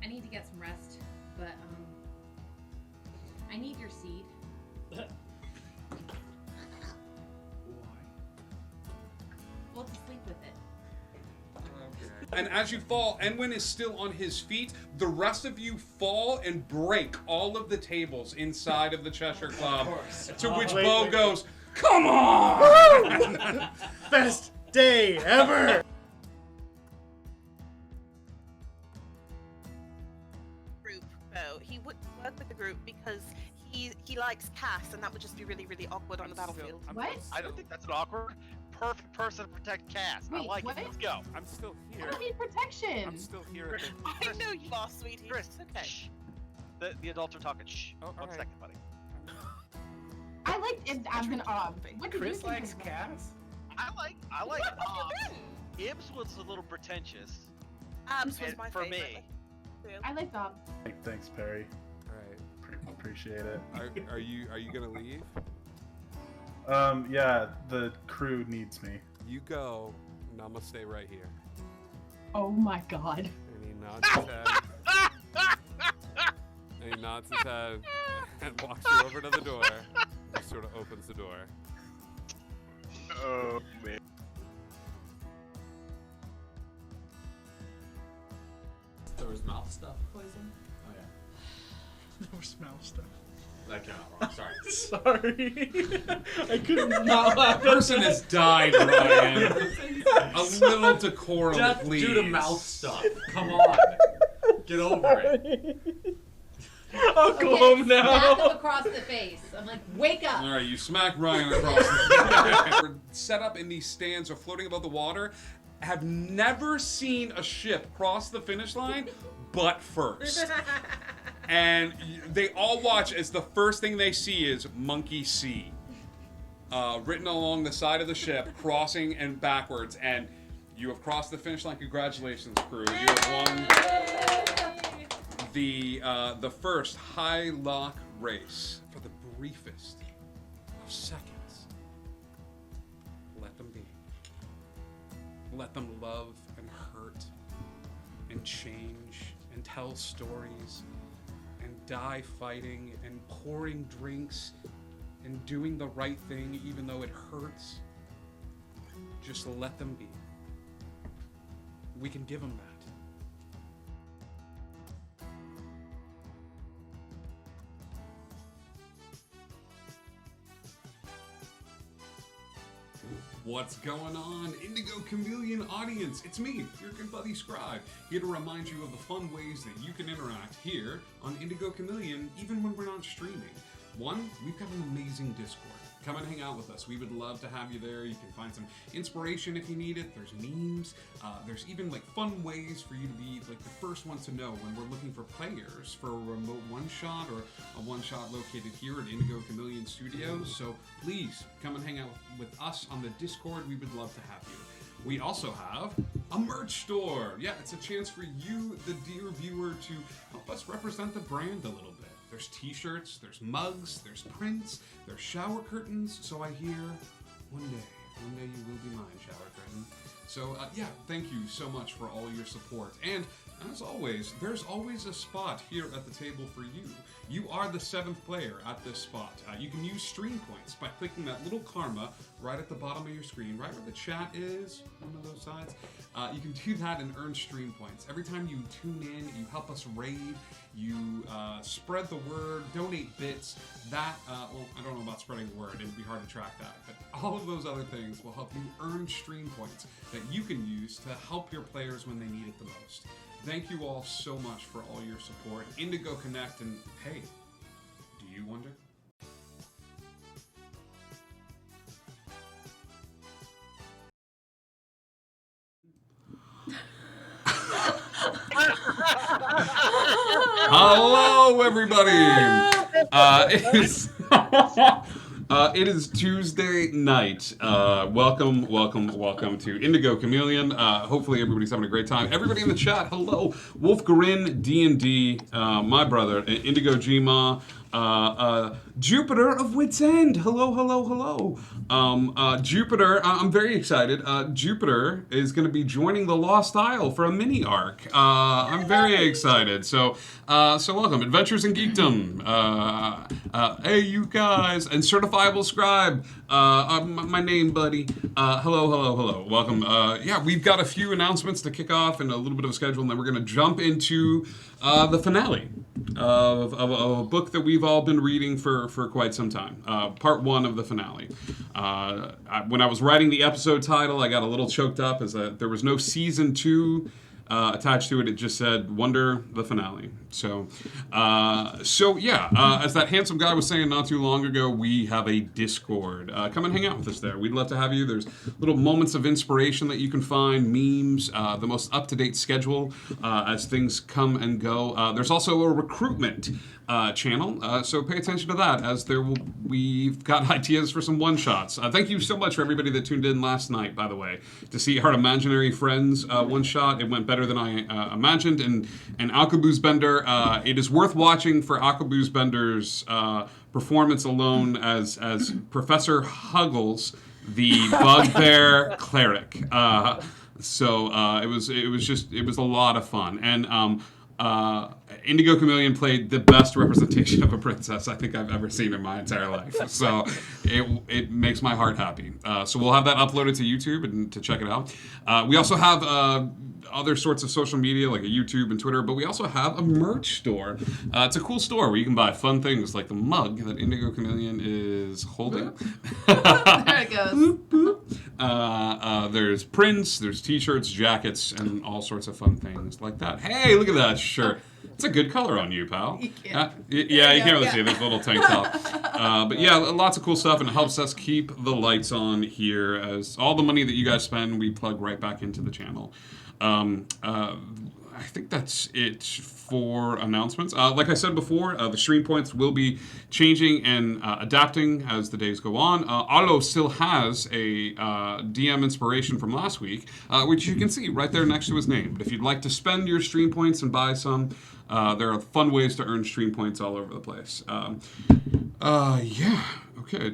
I need to get some rest, but I need your seed. Why? Well, to sleep with it. And as you fall, Enwin is still on his feet. The rest of you fall and break all of the tables inside of the Cheshire Club. To which Bo goes, "Come on!" Best day ever! Group, though. He would work with the group because he likes Cass, and that would just be really, really awkward on the battlefield. What? I don't think that's an awkward. Perfect person to protect Cass. I Wait, like what? it. Let's go. I'm still here. I need protection. I'm still here. At the... I know you are, sweetie. Chris, It's okay. shh. The adults are talking. Shh. Oh, One alright. second, buddy. I like it. I'm gonna. What did you Chris think likes of Cass? I like. What have you been? Ibs was a little pretentious. Abs was and my for favorite. me. I like Bob. Thanks, Perry. All right. Appreciate it. Are you gonna leave? Yeah, the crew needs me. You go, and I'm gonna stay right here. Oh my God. And he nods his head. And he nods his head and walks you over to the door. Just sort of opens the door. Oh man. There was mouth stuff poison? Oh yeah. No smell stuff. That came out wrong. Sorry. Sorry. I couldn't not laugh. Person has died, Ryan. A little decorum, Death please. due to mouth stuff. Come on. Get over it. I'll go home Smack him now. across the face. I'm like, wake up. All right, you smack Ryan across the We're set up in these stands or floating above the water. Have never seen a ship cross the finish line, but first. And they all watch as the first thing they see is Monkey C. Written along the side of the ship, crossing and backwards. And you have crossed the finish line. Congratulations, crew. You have won the first high lock race for the briefest of seconds. Let them be. Let them love and hurt and change and tell stories and die fighting and pouring drinks and doing the right thing even though it hurts. Just let them be. We can give them that. What's going on, Indigo Chameleon audience? It's me, your good buddy Scribe, here to remind you of the fun ways that you can interact here on Indigo Chameleon, even when we're not streaming. One, we've got an amazing Discord. Come and hang out with us. We would love to have you there. You can find some inspiration if you need it. There's memes. There's even like fun ways for you to be like the first one to know when we're looking for players for a remote one-shot or a one-shot located here at Indigo Chameleon Studios. So please come and hang out with us on the Discord. We would love to have you. We also have a merch store. Yeah, it's a chance for you, the dear viewer, to help us represent the brand a little bit. There's t-shirts, there's mugs, there's prints, there's shower curtains. So I hear one day you will be mine, shower curtain. So yeah, thank you so much for all your support. And as always, there's always a spot here at the table for you. You are the 7th player at this spot. You can use stream points by clicking that little karma right at the bottom of your screen, right where the chat is, one of those sides. You can do that and earn stream points. Every time you tune in, you help us raid, you spread the word, donate bits. That, well, I don't know about spreading the word, it'd be hard to track that, but all of those other things will help you earn stream points that you can use to help your players when they need it the most. Thank you all so much for all your support. Indigo Connect, and hey, do you wonder? Hello, everybody. It is Tuesday night. Welcome to Indigo Chameleon. Hopefully everybody's having a great time. Everybody in the chat, hello. Wolf Garin, D&D, my brother, Indigo Gma, Jupiter of Wits End. Hello, hello, hello. Jupiter, I'm very excited. Jupiter is going to be joining the Lost Isle for a mini arc. I'm very excited. So welcome, Adventures in Geekdom. Hey, you guys, and Certifiable Scribe. My name, buddy. Hello, hello, hello. Welcome. Yeah, we've got a few announcements to kick off and a little bit of a schedule, and then we're going to jump into the finale of a book that we've all been reading for quite some time. Part 1 of the finale. When I was writing the episode title, I got a little choked up as there was no season 2 attached to it. It just said Wonder the Finale. So yeah, as that handsome guy was saying not too long ago, we have a Discord. Come and hang out with us there. We'd love to have you. There's little moments of inspiration that you can find, memes, the most up-to-date schedule as things come and go. There's also a recruitment channel, so pay attention to that as we've got ideas for some one-shots. Thank you so much for everybody that tuned in last night, by the way, to see our Imaginary Friends one-shot. It went better than I imagined, and Alkaboose Bender, it is worth watching for Alkaboose Bender's performance alone as Professor Huggles, the Bugbear Cleric. It was a lot of fun, and Indigo Chameleon played the best representation of a princess I think I've ever seen in my entire life. So it makes my heart happy. So we'll have that uploaded to YouTube and to check it out. We also have other sorts of social media like a YouTube and Twitter, but we also have a merch store. It's a cool store where you can buy fun things like the mug that Indigo Chameleon is holding. There it goes. There's prints, there's t-shirts, jackets, and all sorts of fun things like that. Hey, look at that shirt. It's a good color on you, pal. You can't. Yeah, you can't really see it. There's a little tank top. But yeah, lots of cool stuff, and it helps us keep the lights on here as all the money that you guys spend, we plug right back into the channel. I think that's it for announcements. Like I said before, the stream points will be changing and adapting as the days go on. Otto still has a DM inspiration from last week, which you can see right there next to his name. But if you'd like to spend your stream points and buy some, there are fun ways to earn stream points all over the place. Yeah. Okay.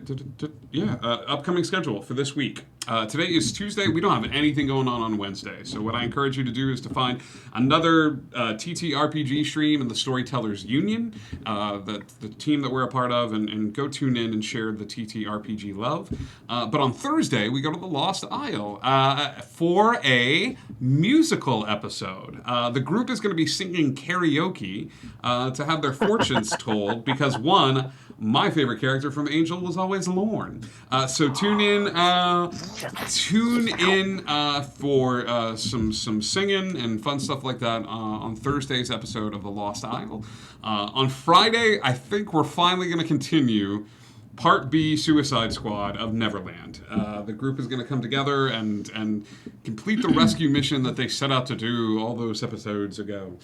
Upcoming schedule for this week. Today is Tuesday. We don't have anything going on Wednesday. So what I encourage you to do is to find another TTRPG stream in the Storytellers Union, the team that we're a part of, and go tune in and share the TTRPG love. But on Thursday, we go to the Lost Isle for a musical episode. The group is going to be singing karaoke to have their fortunes told because my favorite character from Angel was always Lorne. So tune in for some singing and fun stuff like that on Thursday's episode of The Lost Isle. On Friday, I think we're finally going to continue Part B Suicide Squad of Neverland. The group is going to come together and complete the rescue mission that they set out to do all those episodes ago.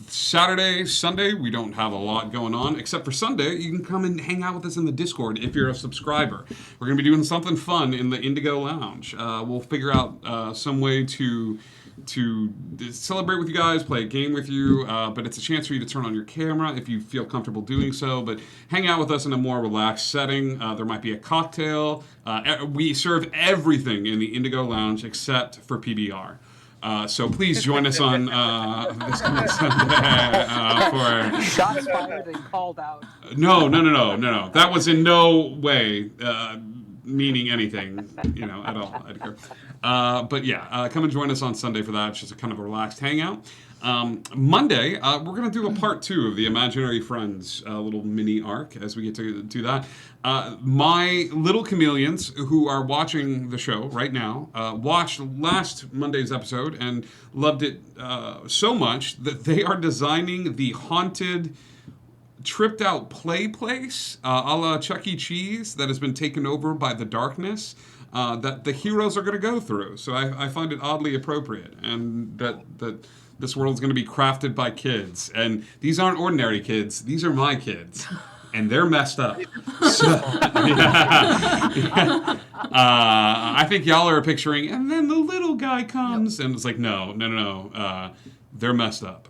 Saturday, Sunday, we don't have a lot going on, except for Sunday, you can come and hang out with us in the Discord if you're a subscriber. We're going to be doing something fun in the Indigo Lounge. We'll figure out some way to celebrate with you guys, play a game with you, but it's a chance for you to turn on your camera if you feel comfortable doing so, but hang out with us in a more relaxed setting. There might be a cocktail. We serve everything in the Indigo Lounge except for PBR. So please join us on this coming Sunday for... Shots fired and called out. No. That was in no way meaning anything, at all, Edgar. But yeah, come and join us on Sunday for that. It's just a kind of a relaxed hangout. Monday, we're going to do a part 2 of the Imaginary Friends little mini arc as we get to do that. My little chameleons who are watching the show right now watched last Monday's episode and loved it so much that they are designing the haunted, tripped out play place a la Chuck E. Cheese that has been taken over by the darkness that the heroes are going to go through. So I find it oddly appropriate, and that this world's going to be crafted by kids. And these aren't ordinary kids. These are my kids. And they're messed up. So, I think y'all are picturing, and then the little guy comes, and it's like, no. they're messed up.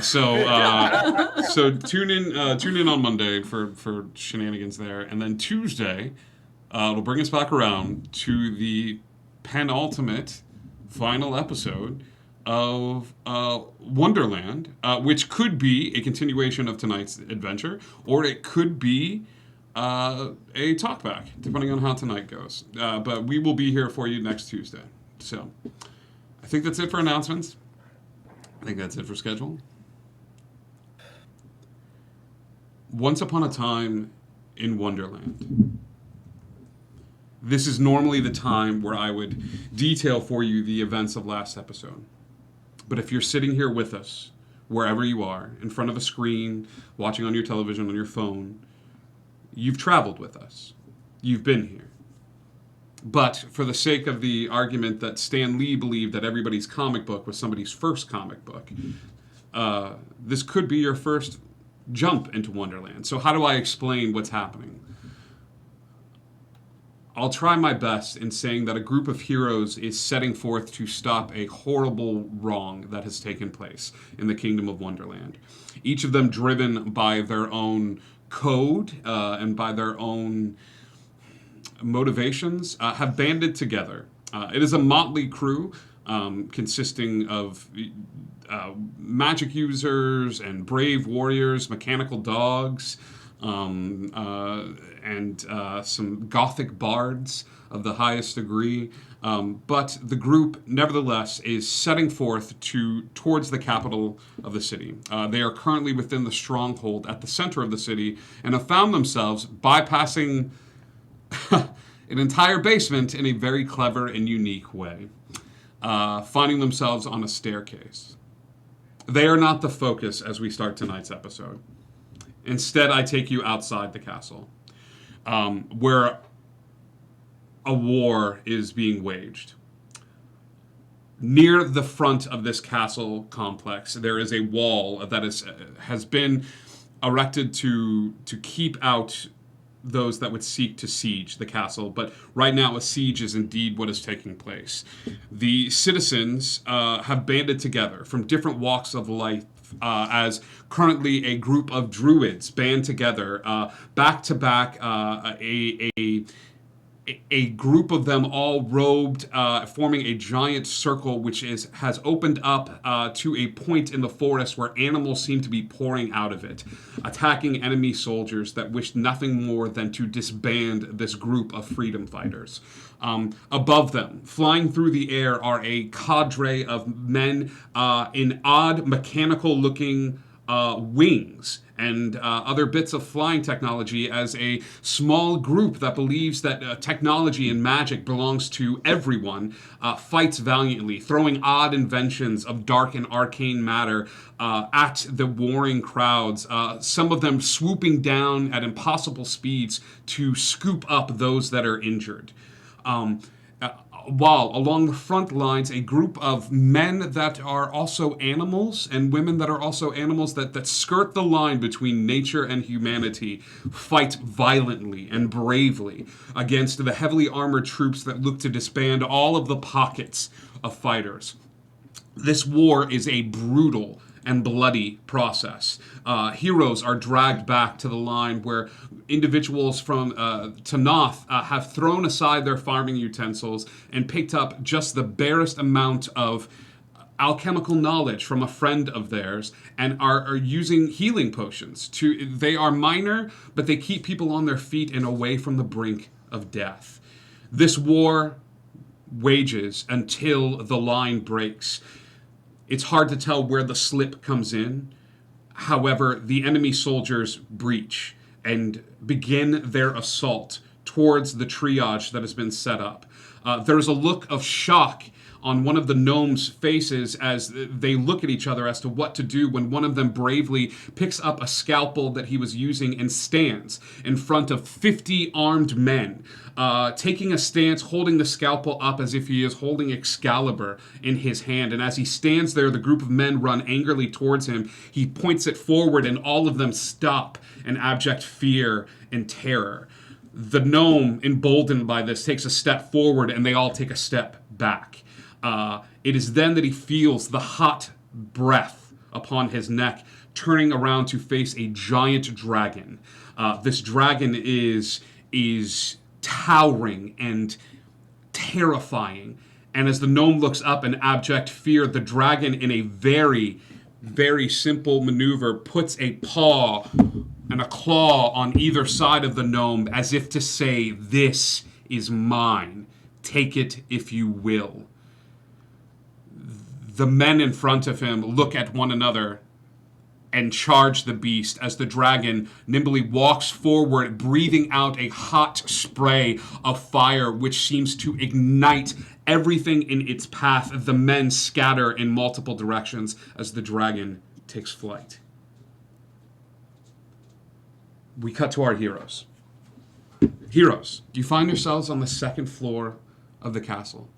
So tune in on Monday for shenanigans there, and then Tuesday it'll bring us back around to the penultimate final episode of Wonderland, which could be a continuation of tonight's adventure, or it could be a talkback, depending on how tonight goes. But we will be here for you next Tuesday. So I think that's it for announcements. I think that's it for schedule. Once upon a time in Wonderland. This is normally the time where I would detail for you the events of last episode. But if you're sitting here with us, wherever you are, in front of a screen, watching on your television, on your phone, you've traveled with us. You've been here. But for the sake of the argument that Stan Lee believed that everybody's comic book was somebody's first comic book, this could be your first jump into Wonderland. So how do I explain what's happening? I'll try my best in saying that a group of heroes is setting forth to stop a horrible wrong that has taken place in the Kingdom of Wonderland. Each of them driven by their own code and by their own motivations, have banded together. It is a motley crew consisting of magic users and brave warriors, mechanical dogs, and some gothic bards of the highest degree. But the group, nevertheless, is setting forth towards the capital of the city. They are currently within the stronghold at the center of the city and have found themselves bypassing an entire basement in a very clever and unique way, finding themselves on a staircase. They are not the focus as we start tonight's episode. Instead, I take you outside the castle, where a war is being waged. Near the front of this castle complex, there is a wall that has been erected to keep out those that would seek to siege the castle, but right now a siege is indeed what is taking place. The citizens have banded together from different walks of life as currently a group of druids band together back to back, a group of them all robed, forming a giant circle which has opened up to a point in the forest where animals seem to be pouring out of it, attacking enemy soldiers that wished nothing more than to disband this group of freedom fighters. Above them, flying through the air, are a cadre of men in odd mechanical-looking wings and other bits of flying technology, as a small group that believes that technology and magic belongs to everyone fights valiantly, throwing odd inventions of dark and arcane matter at the warring crowds, some of them swooping down at impossible speeds to scoop up those that are injured. While along the front lines, a group of men that are also animals and women that are also animals that skirt the line between nature and humanity fight violently and bravely against the heavily armored troops that look to disband all of the pockets of fighters. This war is a brutal and bloody process. Heroes are dragged back to the line where individuals from Tanoth have thrown aside their farming utensils and picked up just the barest amount of alchemical knowledge from a friend of theirs and are using healing potions. They are minor, but they keep people on their feet and away from the brink of death. This war wages until the line breaks. It's hard to tell where the slip comes in. However, the enemy soldiers breach and begin their assault towards the triage that has been set up. There's a look of shock on one of the gnomes' faces as they look at each other as to what to do when one of them bravely picks up a scalpel that he was using and stands in front of 50 armed men, taking a stance, holding the scalpel up as if he is holding Excalibur in his hand. And as he stands there, the group of men run angrily towards him. He points it forward and all of them stop in abject fear and terror. The gnome, emboldened by this, takes a step forward and they all take a step back. It is then that he feels the hot breath upon his neck, turning around to face a giant dragon. This dragon is towering and terrifying. And as the gnome looks up in abject fear, the dragon, in a very, very simple maneuver, puts a paw and a claw on either side of the gnome as if to say, "This is mine. Take it if you will." The men in front of him look at one another and charge the beast as the dragon nimbly walks forward, breathing out a hot spray of fire which seems to ignite everything in its path. The men scatter in multiple directions as the dragon takes flight. We cut to our heroes. Heroes, you find yourselves on the second floor of the castle.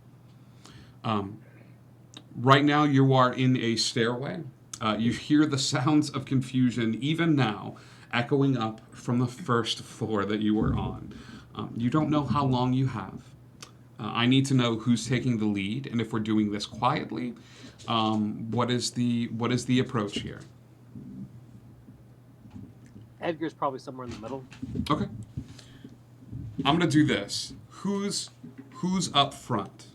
Right now you are in a stairway. You hear the sounds of confusion, even now, echoing up from the first floor that you were on. You don't know how long you have. I need to know who's taking the lead, and if we're doing this quietly, what is the approach here? Edgar's probably somewhere in the middle. Okay. I'm gonna do this. Who's up front?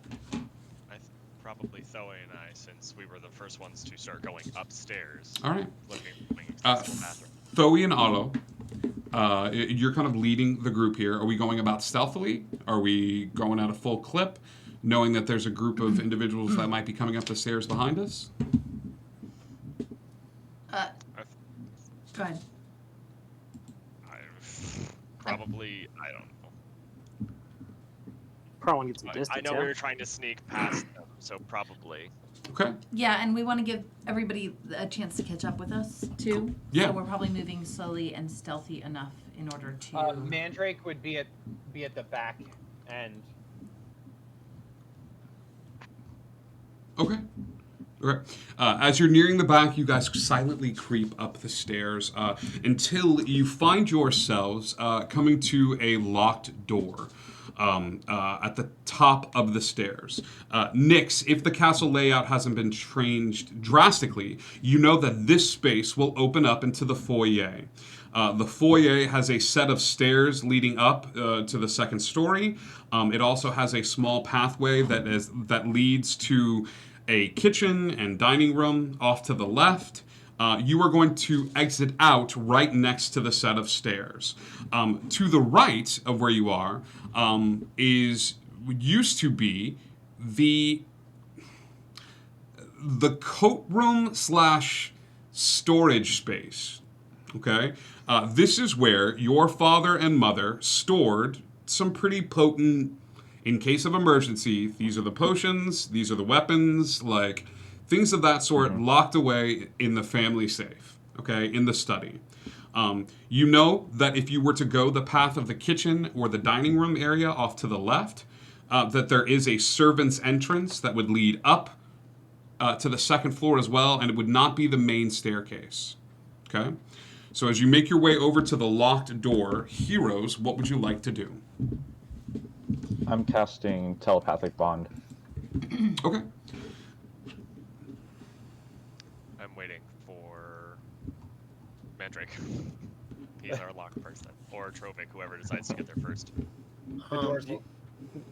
Probably Zoe and I, since we were the first ones to start going upstairs. All right. Looking to the bathroom. Thoe and Otto, you're kind of leading the group here. Are we going about stealthily? Are we going at a full clip, knowing that there's a group of individuals that might be coming up the stairs behind us? Go ahead. Probably, I don't know. Probably get some But distance. I know yeah? we were trying to sneak past them, so probably. Okay. Yeah, and we want to give everybody a chance to catch up with us too. Yeah. So we're probably moving slowly and stealthy enough in order to. Mandrake would be at the back end. Okay. Okay. As you're nearing the back, you guys silently creep up the stairs until you find yourselves coming to a locked door at the top of the stairs. Nyx, if the castle layout hasn't been changed drastically, you know that this space will open up into the foyer. The foyer has a set of stairs leading up to the second story. It also has a small pathway that leads to a kitchen and dining room off to the left. You are going to exit out right next to the set of stairs. To the right of where you are used to be the coat room / storage space. Okay, this is where your father and mother stored some pretty potent. In case of emergency, these are the potions, these are the weapons, like things of that sort locked away in the family safe, okay, in the study. You know that if you were to go the path of the kitchen or the dining room area off to the left, that there is a servant's entrance that would lead up to the second floor as well, and it would not be the main staircase, okay? So as you make your way over to the locked door, heroes, what would you like to do? I'm casting telepathic bond. Okay. I'm waiting for Mandrake. He's our lock person. Or Trovic, whoever decides to get there first.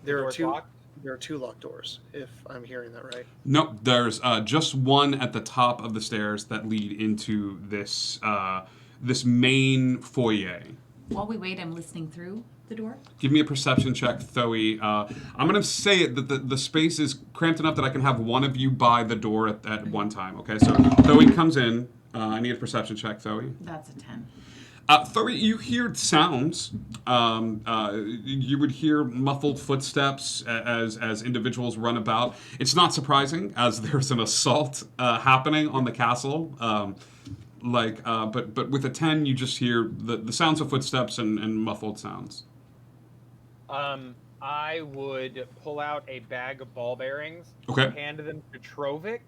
There are two locked doors, if I'm hearing that right. No, there's just one at the top of the stairs that lead into this this main foyer. While we wait, I'm listening through the door. Give me a perception check, Thoe. I'm going to say it that the space is cramped enough that I can have one of you by the door at one time. Okay, so Thoe comes in. I need a perception check, Thoe. That's a 10. Thoe, you hear sounds. You would hear muffled footsteps as individuals run about. It's not surprising, as there's an assault happening on the castle. But with a 10, you just hear the sounds of footsteps and muffled sounds. I would pull out a bag of ball bearings, Okay. hand them to Trovic,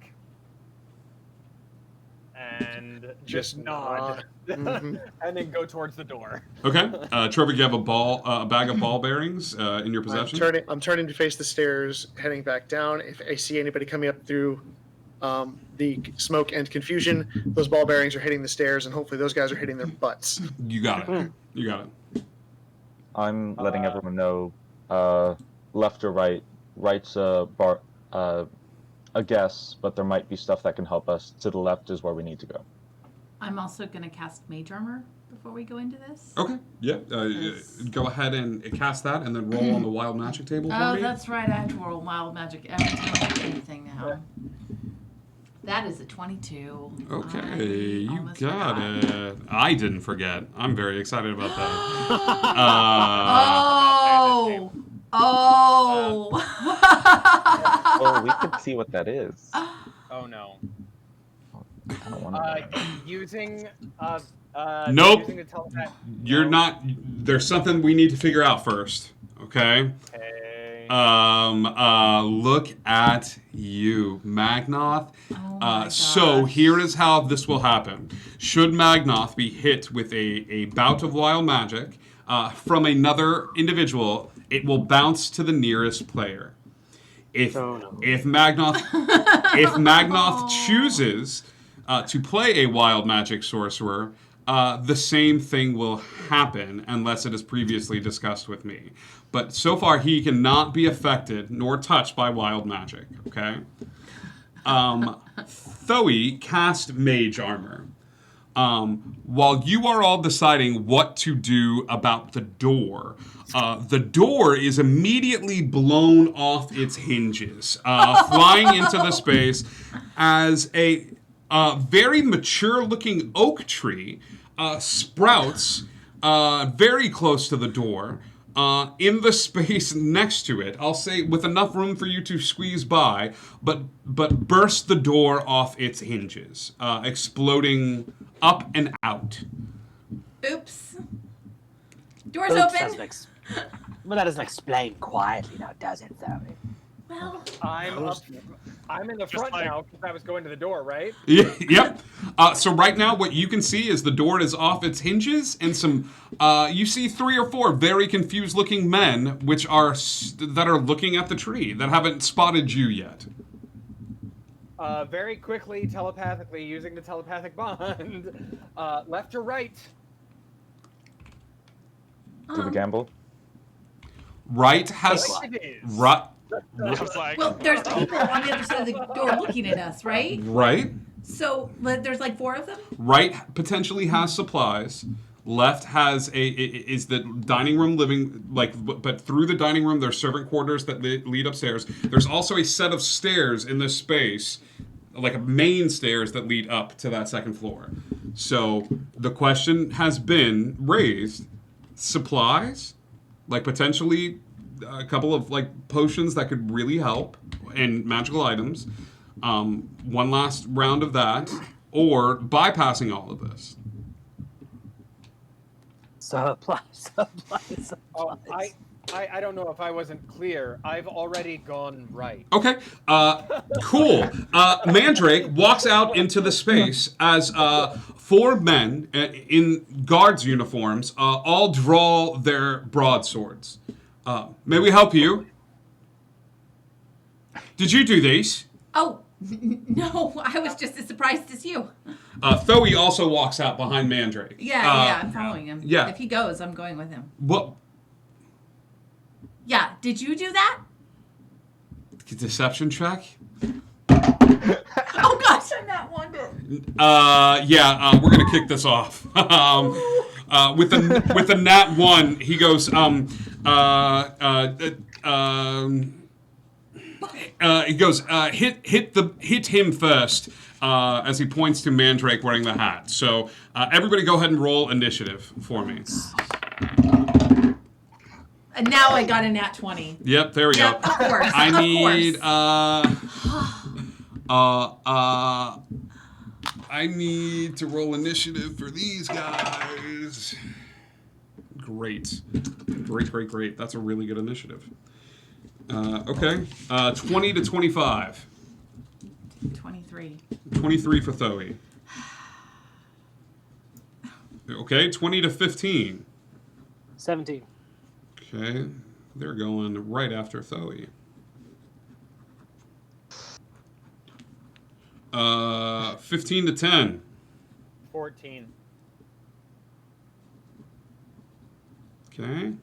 and just nod, and then go towards the door. Okay, Trevor, you have a bag of ball bearings in your possession. I'm turning to face the stairs, heading back down. If I see anybody coming up through the smoke and confusion. Those ball bearings are hitting the stairs, and hopefully those guys are hitting their butts. You got it. You got it. I'm letting everyone know, left or right. Right's a guess, but there might be stuff that can help us. To the left is where we need to go. I'm also going to cast Mage Armor before we go into this. Okay. Yeah. Go ahead and cast that, and then roll on the wild magic table for Oh, me. that's right. I have to roll Wild Magic every time I do anything now. That is a 22. Okay, I you almost got forgot. it. I didn't forget. I'm very excited about that. Oh! Oh! Oh, we could see what that is. Oh no. I don't want to. Using Nope. Using the telepath. You're No. not. There's something we need to figure out first. Okay. Okay. Look at you, Magnoth. Oh my So gosh. here is how this will happen. Should Magnoth be hit with a bout of wild magic from another individual, it will bounce to the nearest player. If Magnoth chooses to play a wild magic sorcerer, the same thing will happen unless it is previously discussed with me. But so far, he cannot be affected nor touched by wild magic. Okay. Thoe cast Mage Armor. While you are all deciding what to do about the door is immediately blown off its hinges, flying into the space as a very mature-looking oak tree sprouts very close to the door. In the space next to it, I'll say with enough room for you to squeeze by, but burst the door off its hinges, exploding up and out. Oops. Door's Oops, open. Well, that doesn't explain quietly now, does it, though? Well, I'm in the front now because I was going to the door, right? Yep. So right now, what you can see is the door is off its hinges, and some. You see 3 or 4 very confused-looking men, that are looking at the tree that haven't spotted you yet. Very quickly, telepathically, using the telepathic bond. Left or right? Do we gamble? Right has. It is. Right. I was like, well, there's people on the other side of the door looking at us, right? Right. So there's like 4 of them? Right potentially has supplies. Left has is the dining room living but through the dining room there's servant quarters that lead upstairs. There's also a set of stairs in this space, like a main stairs that lead up to that second floor. So the question has been raised: supplies, like potentially a couple of like potions that could really help, and magical items. One last round of that, or bypassing all of this. Supplies. Oh, I don't know if I wasn't clear. I've already gone right. Okay, cool. Mandrake walks out into the space as 4 men in guards' uniforms all draw their broadswords. May we help you? Did you do these? Oh, no, I was just as surprised as you. Thoe also walks out behind Mandrake. Yeah, I'm following him. yeah. If he goes, I'm going with him. What? Yeah, did you do that? Deception check? Oh gosh, I'm not one bit. We're gonna kick this off. With the nat 1, he goes, hit him first, as he points to Mandrake wearing the hat. So everybody go ahead and roll initiative for me. And now I got a nat 20. Yep, there we go. Of course. I of need course. I need to roll initiative for these guys. Great. Great. That's a really good initiative. Okay. 20 to 25. 23. 23 for Thoe. Okay, 20 to 15. 17. Okay, they're going right after Thoe. 15 to 10. 14. Okay.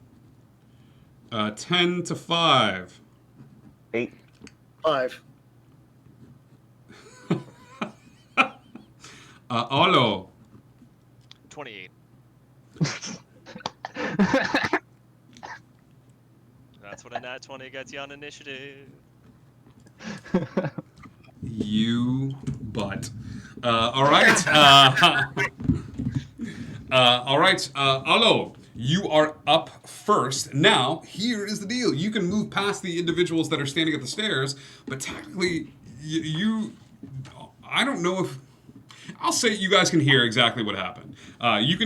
10 to 5. 8. 5. Olo. 28. That's what a nat 20 gets you on initiative. You butt. All right. All right. Olo, you are up first. Now, here is the deal. You can move past the individuals that are standing at the stairs, but technically, I don't know if... I'll say you guys can hear exactly what happened. You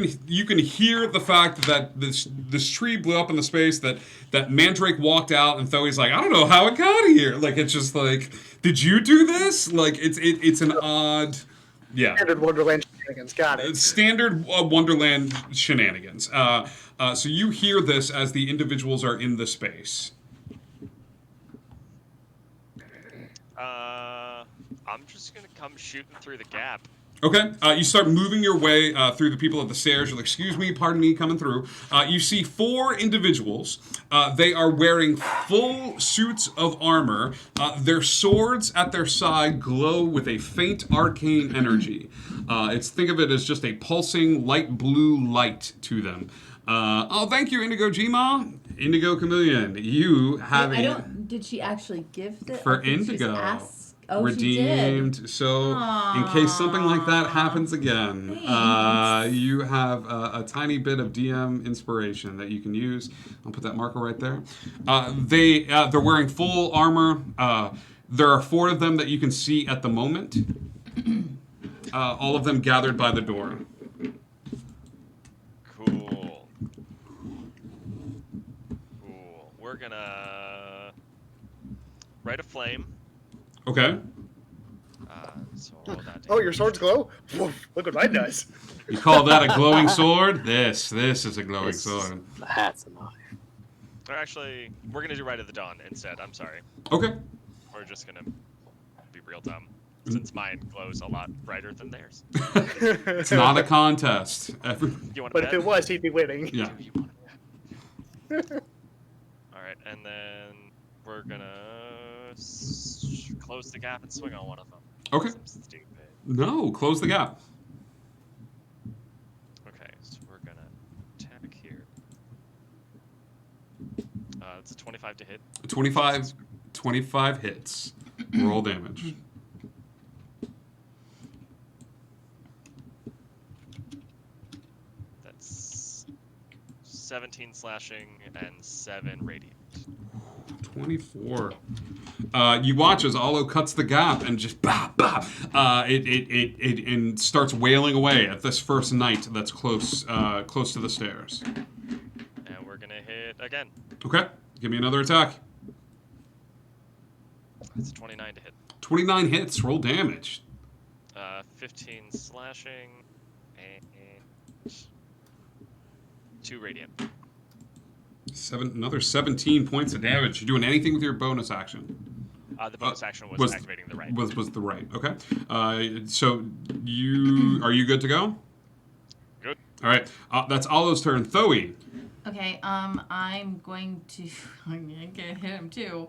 can hear the fact that this tree blew up in the space, that Mandrake walked out, and Thoe's like, I don't know how it got here. Like, it's just like, did you do this? Like, it's an odd, yeah. Standard Wonderland shenanigans. Got it. Standard Wonderland shenanigans. So you hear this as the individuals are in the space. I'm just gonna come shooting through the gap. Okay, you start moving your way through the people at the stairs. You're like, excuse me, pardon me, coming through. You see 4 individuals. They are wearing full suits of armor. Their swords at their side glow with a faint arcane energy. Think of it as just a pulsing light blue light to them. Thank you, Indigo Gma. Indigo Chameleon, you have Did she actually give the... for Indigo. Oh, redeemed. She did. So, in case something like that happens again, you have a tiny bit of DM inspiration that you can use. I'll put that marker right there. They're wearing full armor. There are 4 of them that you can see at the moment. All of them gathered by the door. Cool. We're gonna light a flame. Okay. So roll that Oh, your swords glow? Woof, look what mine does. You call that a glowing sword? This is a glowing sword. That's a knife. Or actually, we're gonna do Rite of the Dawn instead. I'm sorry. Okay. We're just gonna be real dumb, since mine glows a lot brighter than theirs. It's not a contest. You want But if it was, he'd be winning. Yeah. All right, and then we're gonna close the gap and swing on one of them. Okay. I'm stupid. No, close the gap. Okay, so we're gonna attack here. It's a 25 to hit. 25 hits. Roll damage. That's 17 slashing and 7 radiant. 24. You watch as Olo cuts the gap and just it starts wailing away at this first knight that's close to the stairs. And we're gonna hit again. Okay, give me another attack. It's a 29 to hit. 29 hits. Roll damage. 15 slashing and 2 radiant. Another 17 points of damage. You doing anything with your bonus action? The bonus action was activating the right. Was the right? Okay. So are you good to go? Good. All right. That's Olo's turn. Thoe. Okay, I'm going to... I can hit him too.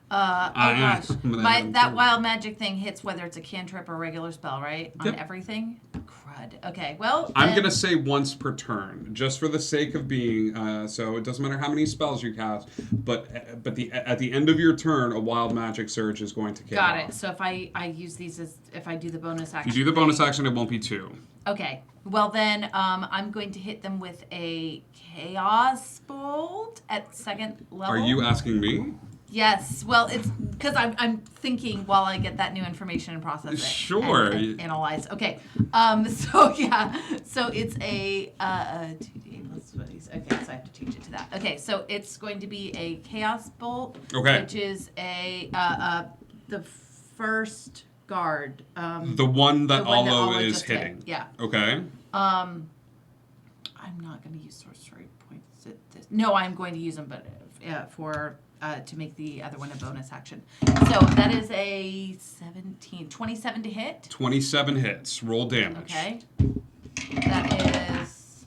Gosh. That wild magic thing hits whether it's a cantrip or regular spell, right? On everything? Crud. Okay, well... I'm going to say once per turn, just for the sake of being... so it doesn't matter how many spells you cast, but at the end of your turn, a wild magic surge is going to kick off. Got it. So if I use these as... If I do the bonus action... If you do the bonus action, it won't be 2. Okay. Well, then I'm going to hit them with a Chaos Bolt at 2nd level. Are you asking me? Yes. Well, it's because I'm thinking while I get that new information and process it. Sure. And analyze. Okay. So yeah. So it's a 2d8 plus 20. Okay. So I have to change it to that. Okay. So it's going to be a Chaos Bolt. Okay. Which is the first guard. The one that Olo is hitting. Yeah. Okay. I'm not going to use sorcery points at this. No, I'm going to use them, but for to make the other one a bonus action. So that is a 27 to hit. 27 hits. Roll damage. Okay. That is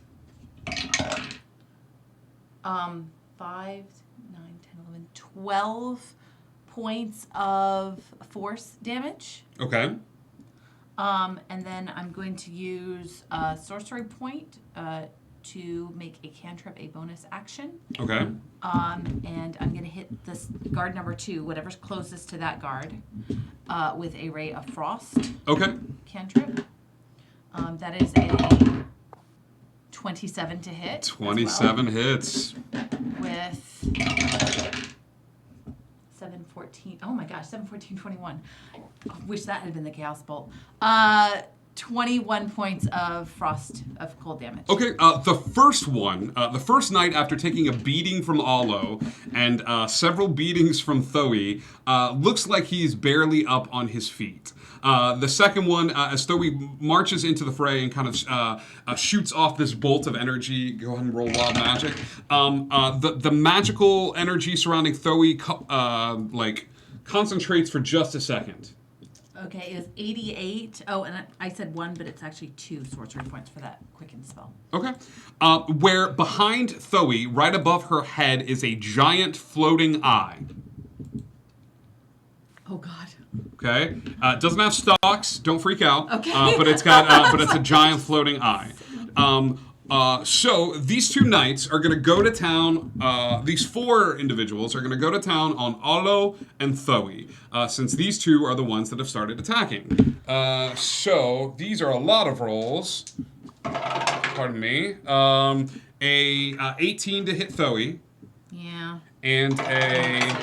5, 9, 10, 11, 12 points of force damage. Okay. And then I'm going to use a sorcery point to make a cantrip a bonus action. Okay. And I'm going to hit this guard number 2, whatever's closest to that guard, with a Ray of Frost. Okay. Cantrip. That is a 27 to hit. 27 hits. With 7, 14. Oh my gosh, 7, 14, 21. I wish that had been the Chaos Bolt. 21 points of frost, of cold damage. Okay, the first one, the first night after taking a beating from Alo and several beatings from Thoe, looks like he's barely up on his feet. The second one, as Thoe marches into the fray and kind of shoots off this bolt of energy, go ahead and roll wild magic. The magical energy surrounding Thoe concentrates for just a second. Okay, it was 88. Oh, and I said 1, but it's actually 2 sorcery points for that quicken spell. Okay. Where behind Thoe, right above her head, is a giant floating eye. Oh God. Okay. It doesn't have stalks. Don't freak out. Okay. But it's got. But it's a giant floating eye. So these two knights are going to go to town. These 4 individuals are going to go to town on Alo and Thoe, since these two are the ones that have started attacking. So these are a lot of rolls. Pardon me. A 18 to hit Thoe. Yeah. And a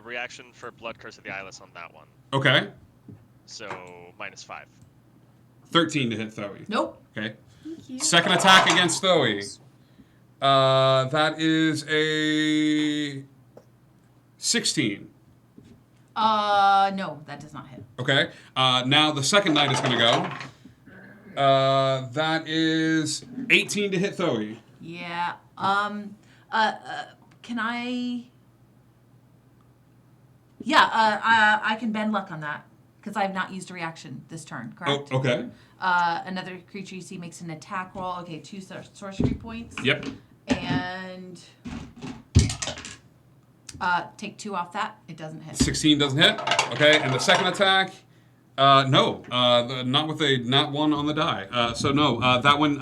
reaction for Blood Curse of the Eyeless on that one. Okay. So -5. 13 to hit Thoe. Nope. Okay. Second attack against Thoe. That is a 16. No, that does not hit. Okay. Now the second knight is going to go. That is 18 to hit Thoe. Yeah. Can I? Yeah. I can bend luck on that because I have not used a reaction this turn. Correct. Oh, okay. Another creature you see makes an attack roll. Okay, 2 sorcery points. Yep. And take 2 off that. It doesn't hit. 16 doesn't hit. Okay. And the second attack. No. Not with a nat 1 on the die. So no. That one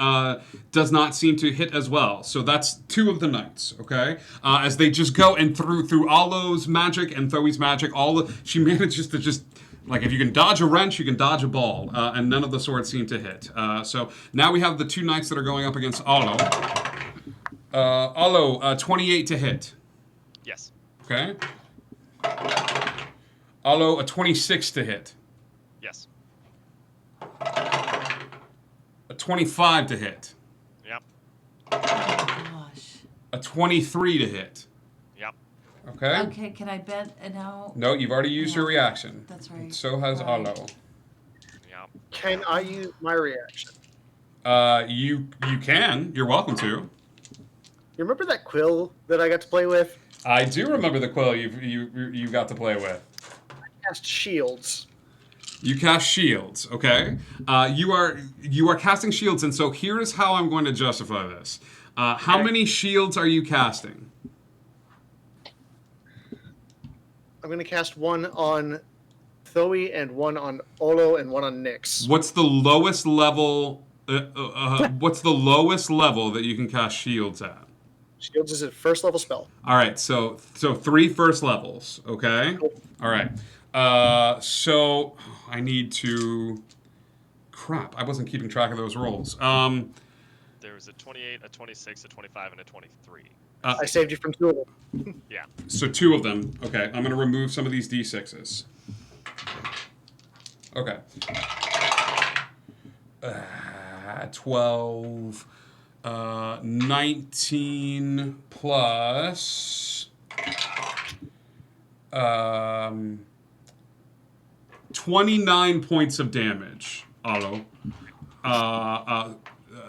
does not seem to hit as well. So that's 2 of the knights. Okay. As they just go and through Alo's magic and Thoe's magic, she manages to just. Like, if you can dodge a wrench, you can dodge a ball, and none of the swords seem to hit. So now we have the 2 knights that are going up against Alo. Alo, 28 to hit. Yes. Okay. Alo, a 26 to hit. Yes. A 25 to hit. Yep. Oh gosh. A 23 to hit. Yep. Okay. Okay, can I bet now? No, you've already used your reaction. That's right. So has Right. Alo. Yep. Can I use my reaction? You can. You're welcome to. You remember that quill that I got to play with? I do remember the quill you got to play with. I cast shields. You cast shields, okay? You are casting shields, and so here is how I'm going to justify this. How many shields are you casting? I'm going to cast one on Thoe and one on Olo and one on Nyx. What's the lowest level? What's the lowest level that you can cast shields at? Shields is a first level spell. All right, so 3 first levels, okay? All right. So I need to. Crap! I wasn't keeping track of those rolls. There was a 28, a 26, a 25, and a 23. I saved you from 2 of them. Yeah. So 2 of them. Okay, I'm going to remove some of these d6s. Okay. 12, 19 plus 29 points of damage, Alo.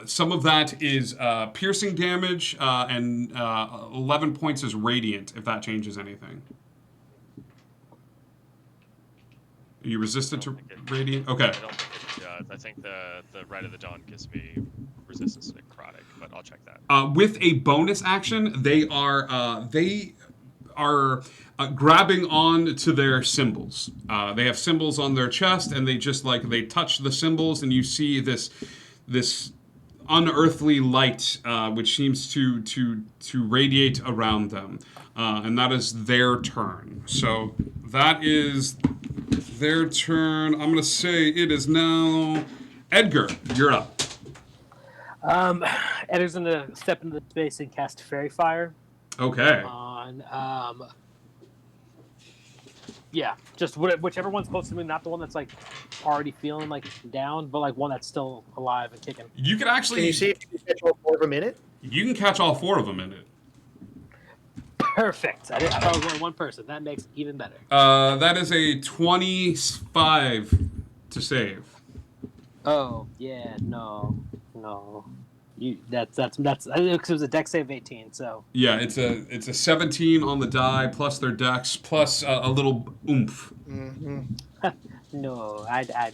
some of that is piercing damage, and 11 points is radiant, if that changes anything. Are you resistant to radiant? Okay. I don't think it does. I think the Rite of the Dawn gives me resistance to necrotic, but I'll check that. With a bonus action, they are grabbing on to their symbols. They have symbols on their chest, and they just they touch the symbols, and you see this unearthly light, which seems to radiate around them, and that is their turn. So that is their turn. I'm gonna say it is now Edgar. You're up. Edgar's gonna step into the space and cast Fairy Fire. Okay. On yeah, just whichever one's close to me, not the one that's already feeling down, but one that's still alive and kicking. You can actually. Can you see if you can catch all 4 of them in it? You can catch all 4 of them in it. Perfect. I thought it was only one person. That makes it even better. That is a 25 to save. Oh yeah, no. That's I think it was a dex save 18, so. Yeah, it's a 17 on the die plus their dex plus a little oomph. Mm-hmm. No,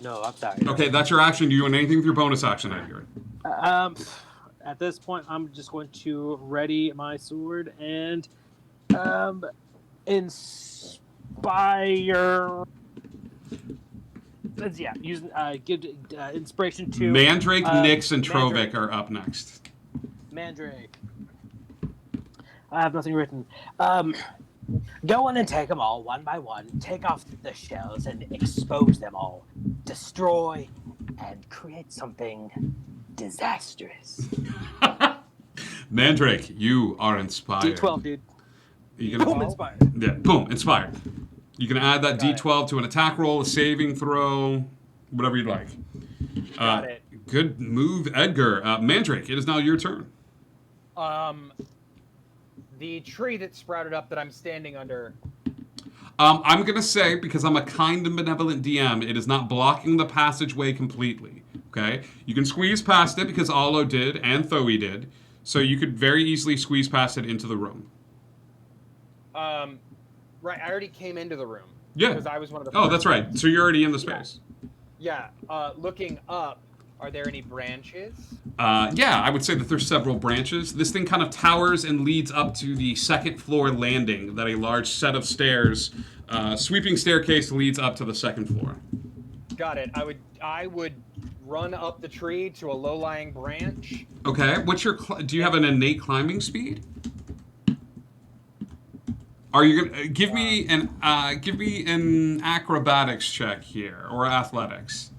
no, I'm sorry. Okay, that's your action. You doing anything with your bonus action, Edgar? At this point, I'm just going to ready my sword and inspire. Yeah, give inspiration to Mandrake, Nyx, and Mandrake. Trovic are up next. Mandrake. I have nothing written. Go in and take them all one by one. Take off the shells and expose them all. Destroy and create something disastrous. Mandrake, you are inspired. D12, dude. You can, Boom, inspired. Yeah, boom, inspired. You can add that D12 to an attack roll, a saving throw, whatever you'd like. Got it. Good move, Edgar. Mandrake, it is now your turn. The tree that sprouted up that I'm standing under. I'm going to say, because I'm a kind and benevolent DM, it is not blocking the passageway completely. Okay? You can squeeze past it because Olo did and Thoe did. So you could very easily squeeze past it into the room. Right, I already came into the room. Yeah. Because I was one of the Oh, first that's right. ones. So you're already in the space. Yeah. Looking up, are there any branches? Yeah, I would say that there's several branches. This thing kind of towers and leads up to the second floor landing that a large set of stairs, sweeping staircase leads up to the second floor. Got it. I would run up the tree to a low-lying branch. Okay, what's your, do you have an innate climbing speed? Are you gonna give me an acrobatics check here or athletics?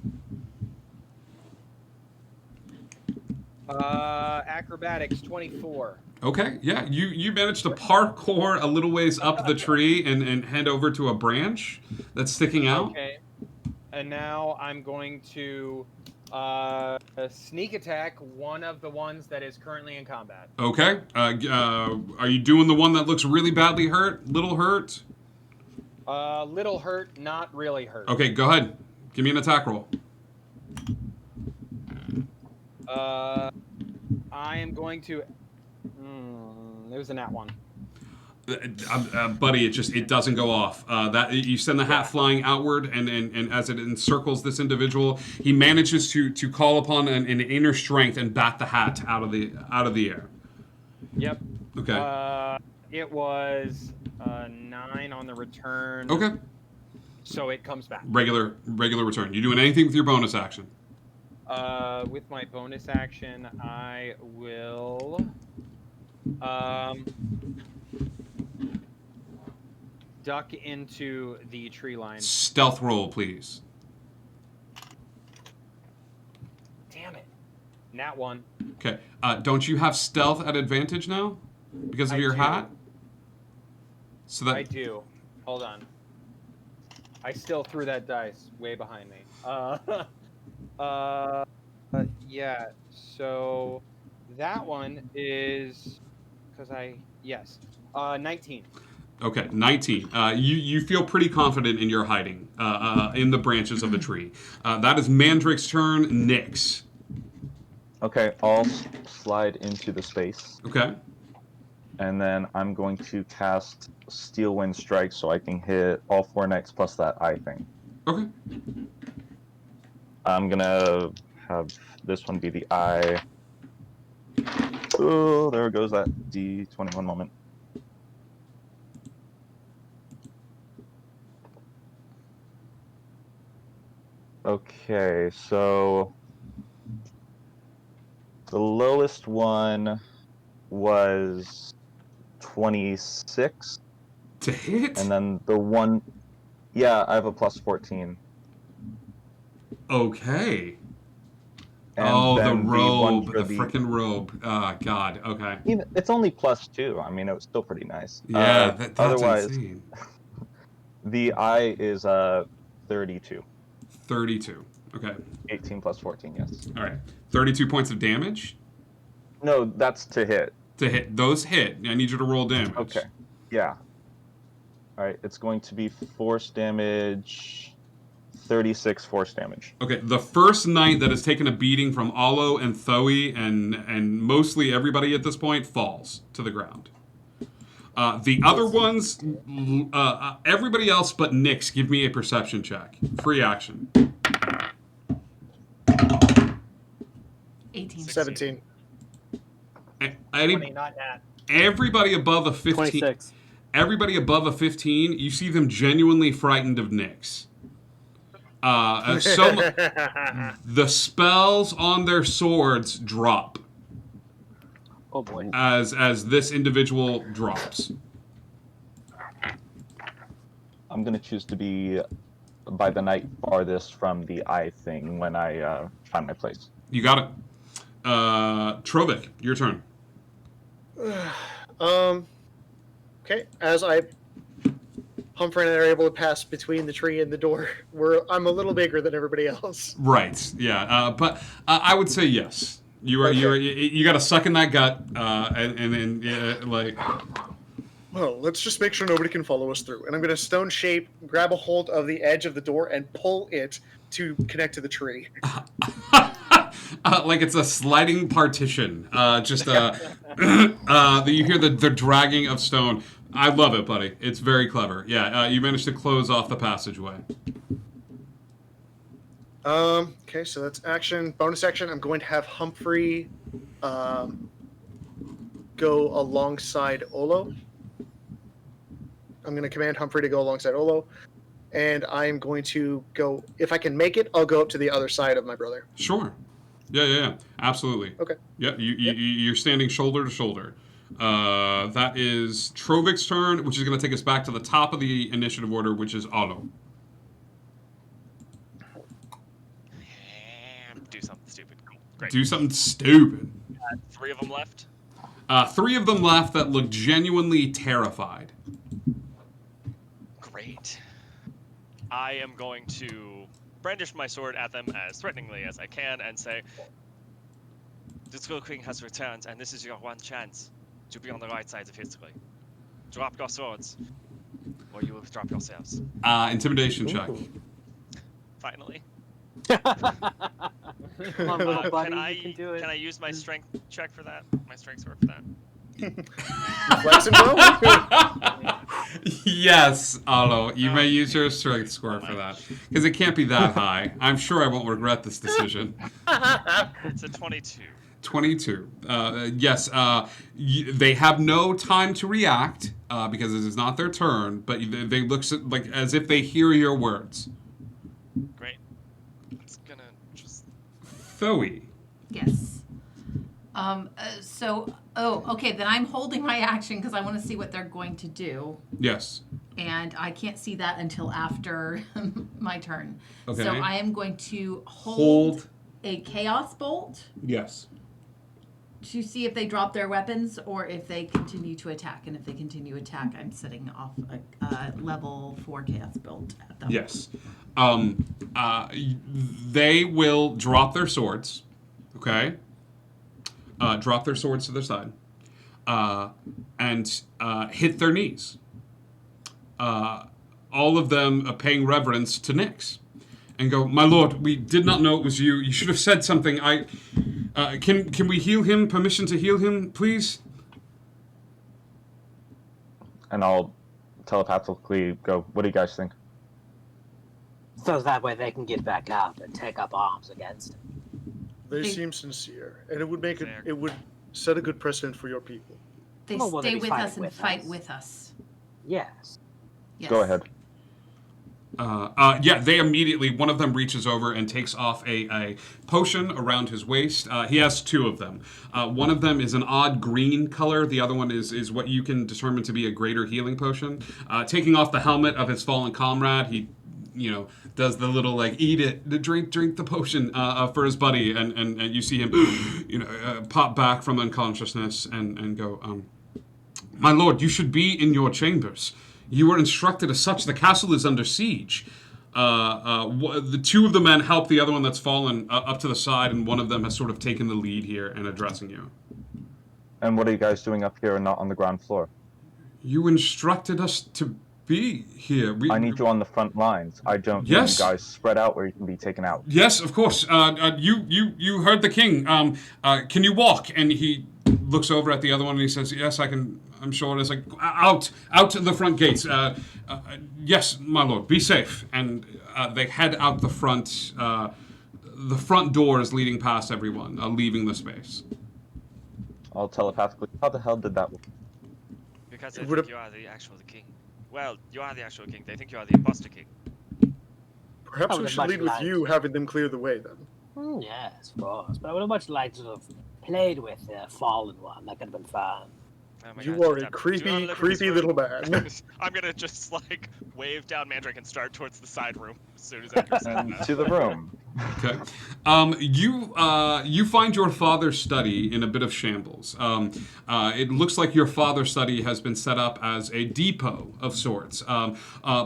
Acrobatics 24. Okay, yeah, you managed to parkour a little ways up the tree and head over to a branch that's sticking out. Okay. And now I'm going to sneak attack one of the ones that is currently in combat. Okay, are you doing the one that looks really badly hurt, little hurt? Little hurt, not really hurt. Okay, go ahead. Give me an attack roll. I am going to. There's a nat one. Buddy, it doesn't go off. That you send the hat flying outward, and as it encircles this individual, he manages to call upon an inner strength and bat the hat out of the air. Yep. Okay. It was 9 on the return. Okay. So it comes back. Regular return. You doing anything with your bonus action? With my bonus action, I will. Duck into the tree line. Stealth roll, please. Damn it. Nat 1. Okay. Don't you have stealth at advantage now? Because of your hat? So that I do. Hold on. I still threw that dice way behind me. Yeah. So that one is yes. 19. Okay, 19. You feel pretty confident in your hiding in the branches of the tree. That is Mandrake's turn. Nyx. Okay, I'll slide into the space. Okay. And then I'm going to cast Steel Wind Strike so I can hit all 4 necks plus that eye thing. Okay. I'm gonna have this one be the eye. Oh, there goes that D21 moment. Okay, so the lowest one was 26 to hit, and then the one, yeah, I have a plus 14. Okay. And oh, the then robe, the the freaking robe. God. Okay. Even, it's only plus 2. I mean, it was still pretty nice. Yeah, that's otherwise, insane. The eye is 32. 32. Okay. 18 plus 14, yes. All right. 32 points of damage. No, that's to hit. To hit. Those hit. I need you to roll damage. Okay. Yeah. All right. It's going to be force damage. 36 force damage. Okay. The first knight that has taken a beating from Olo and Thoe and mostly everybody at this point falls to the ground. The other ones, everybody else but Nyx, give me a perception check. Free action. 18. 17. 20, not that. Everybody above a 15. 26. Everybody above a 15, you see them genuinely frightened of Nyx. The spells on their swords drop. Oh boy. As this individual drops. I'm going to choose to be by the night farthest from the eye thing when I find my place. You got it. Trovik, your turn. Okay, as Humphrey and I are able to pass between the tree and the door, I'm a little bigger than everybody else. Right. Yeah. But I would say yes. You are. Okay. You got to suck in that gut, and then like. Well, let's just make sure nobody can follow us through. And I'm going to stone shape, grab a hold of the edge of the door, and pull it to connect to the tree. Like it's a sliding partition. You hear the dragging of stone. I love it, buddy. It's very clever. Yeah, you managed to close off the passageway. Okay, so that's action. Bonus action, I'm going to have Humphrey go alongside Olo. I'm going to command Humphrey to go alongside Olo. And I'm going to go, if I can make it, I'll go up to the other side of my brother. Sure. Yeah. Absolutely. Okay. Yeah, you're standing shoulder to shoulder. That is Trovik's turn, which is going to take us back to the top of the initiative order, which is Olo. Do something stupid. Cool. Great. Do something stupid. 3 of them left. 3 of them left that look genuinely terrified. Great. I am going to brandish my sword at them as threateningly as I can and say, the Troll King has returned, and this is your one chance to be on the right side of history. Drop your swords, or you will drop yourselves. Intimidation check. Finally. Come on, little buddy, can you can do it. I use my strength check for that? My strength score for that? Flex and roll? Yes, Olo, you may use your strength score for that. Because it can't be that high. I'm sure I won't regret this decision. It's a 22. 22. Yes, they have no time to react because it is not their turn, but they look like as if they hear your words. Great. It's gonna just... Thoe. Yes. Okay, then I'm holding my action because I want to see what they're going to do. Yes. And I can't see that until after my turn. Okay. So I am going to hold a Chaos Bolt. Yes. To see if they drop their weapons or if they continue to attack. And if they continue to attack, I'm setting off a level 4 Chaos Bolt at them. Yes. They will drop their swords. Okay. Drop their swords to their side. And hit their knees. All of them paying reverence to Nyx. And go, my lord, we did not know it was you. You should have said something. Can we heal him? Permission to heal him, please? And I'll telepathically go, what do you guys think? So that way they can get back up and take up arms against him. They seem sincere, and it would make it would set a good precedent for your people. They Oh, well, stay they'd be with us fighting and with fight us. with us. Yes. Yes. Go ahead. Yeah, they immediately, one of them reaches over and takes off a potion around his waist. He has two of them. One of them is an odd green color. The other one is what you can determine to be a greater healing potion. Taking off the helmet of his fallen comrade, he, does the little, eat it, drink the potion for his buddy. And you see him, pop back from unconsciousness and go, my lord, you should be in your chambers. You were instructed as such. The castle is under siege. The two of the men help the other one that's fallen up to the side, and one of them has sort of taken the lead here and addressing you. And what are you guys doing up here and not on the ground floor? You instructed us to be here. I need you on the front lines. I don't Yes. need you guys spread out where you can be taken out. Yes, of course. You heard the king. Can you walk? And he looks over at the other one and he says, yes, I can. I'm sure it's out to the front gates. Yes, my lord, be safe. And they head out the front. The front door is leading past everyone, leaving the space. I'll telepathically. How the hell did that work? Because they think you are the actual king. Well, you are the actual king. They think you are the imposter king. Perhaps we should lead with you, having them clear the way then. Yes, of course. But I would have much liked to have played with the fallen one. That could have been fun. Oh my You God, are a stop. Do creepy, you wanna look at creepy this little room? man. I'm gonna just wave down Mandrake and start towards the side room as soon as I can. To the room. Okay. You find your father's study in a bit of shambles. It looks like your father's study has been set up as a depot of sorts.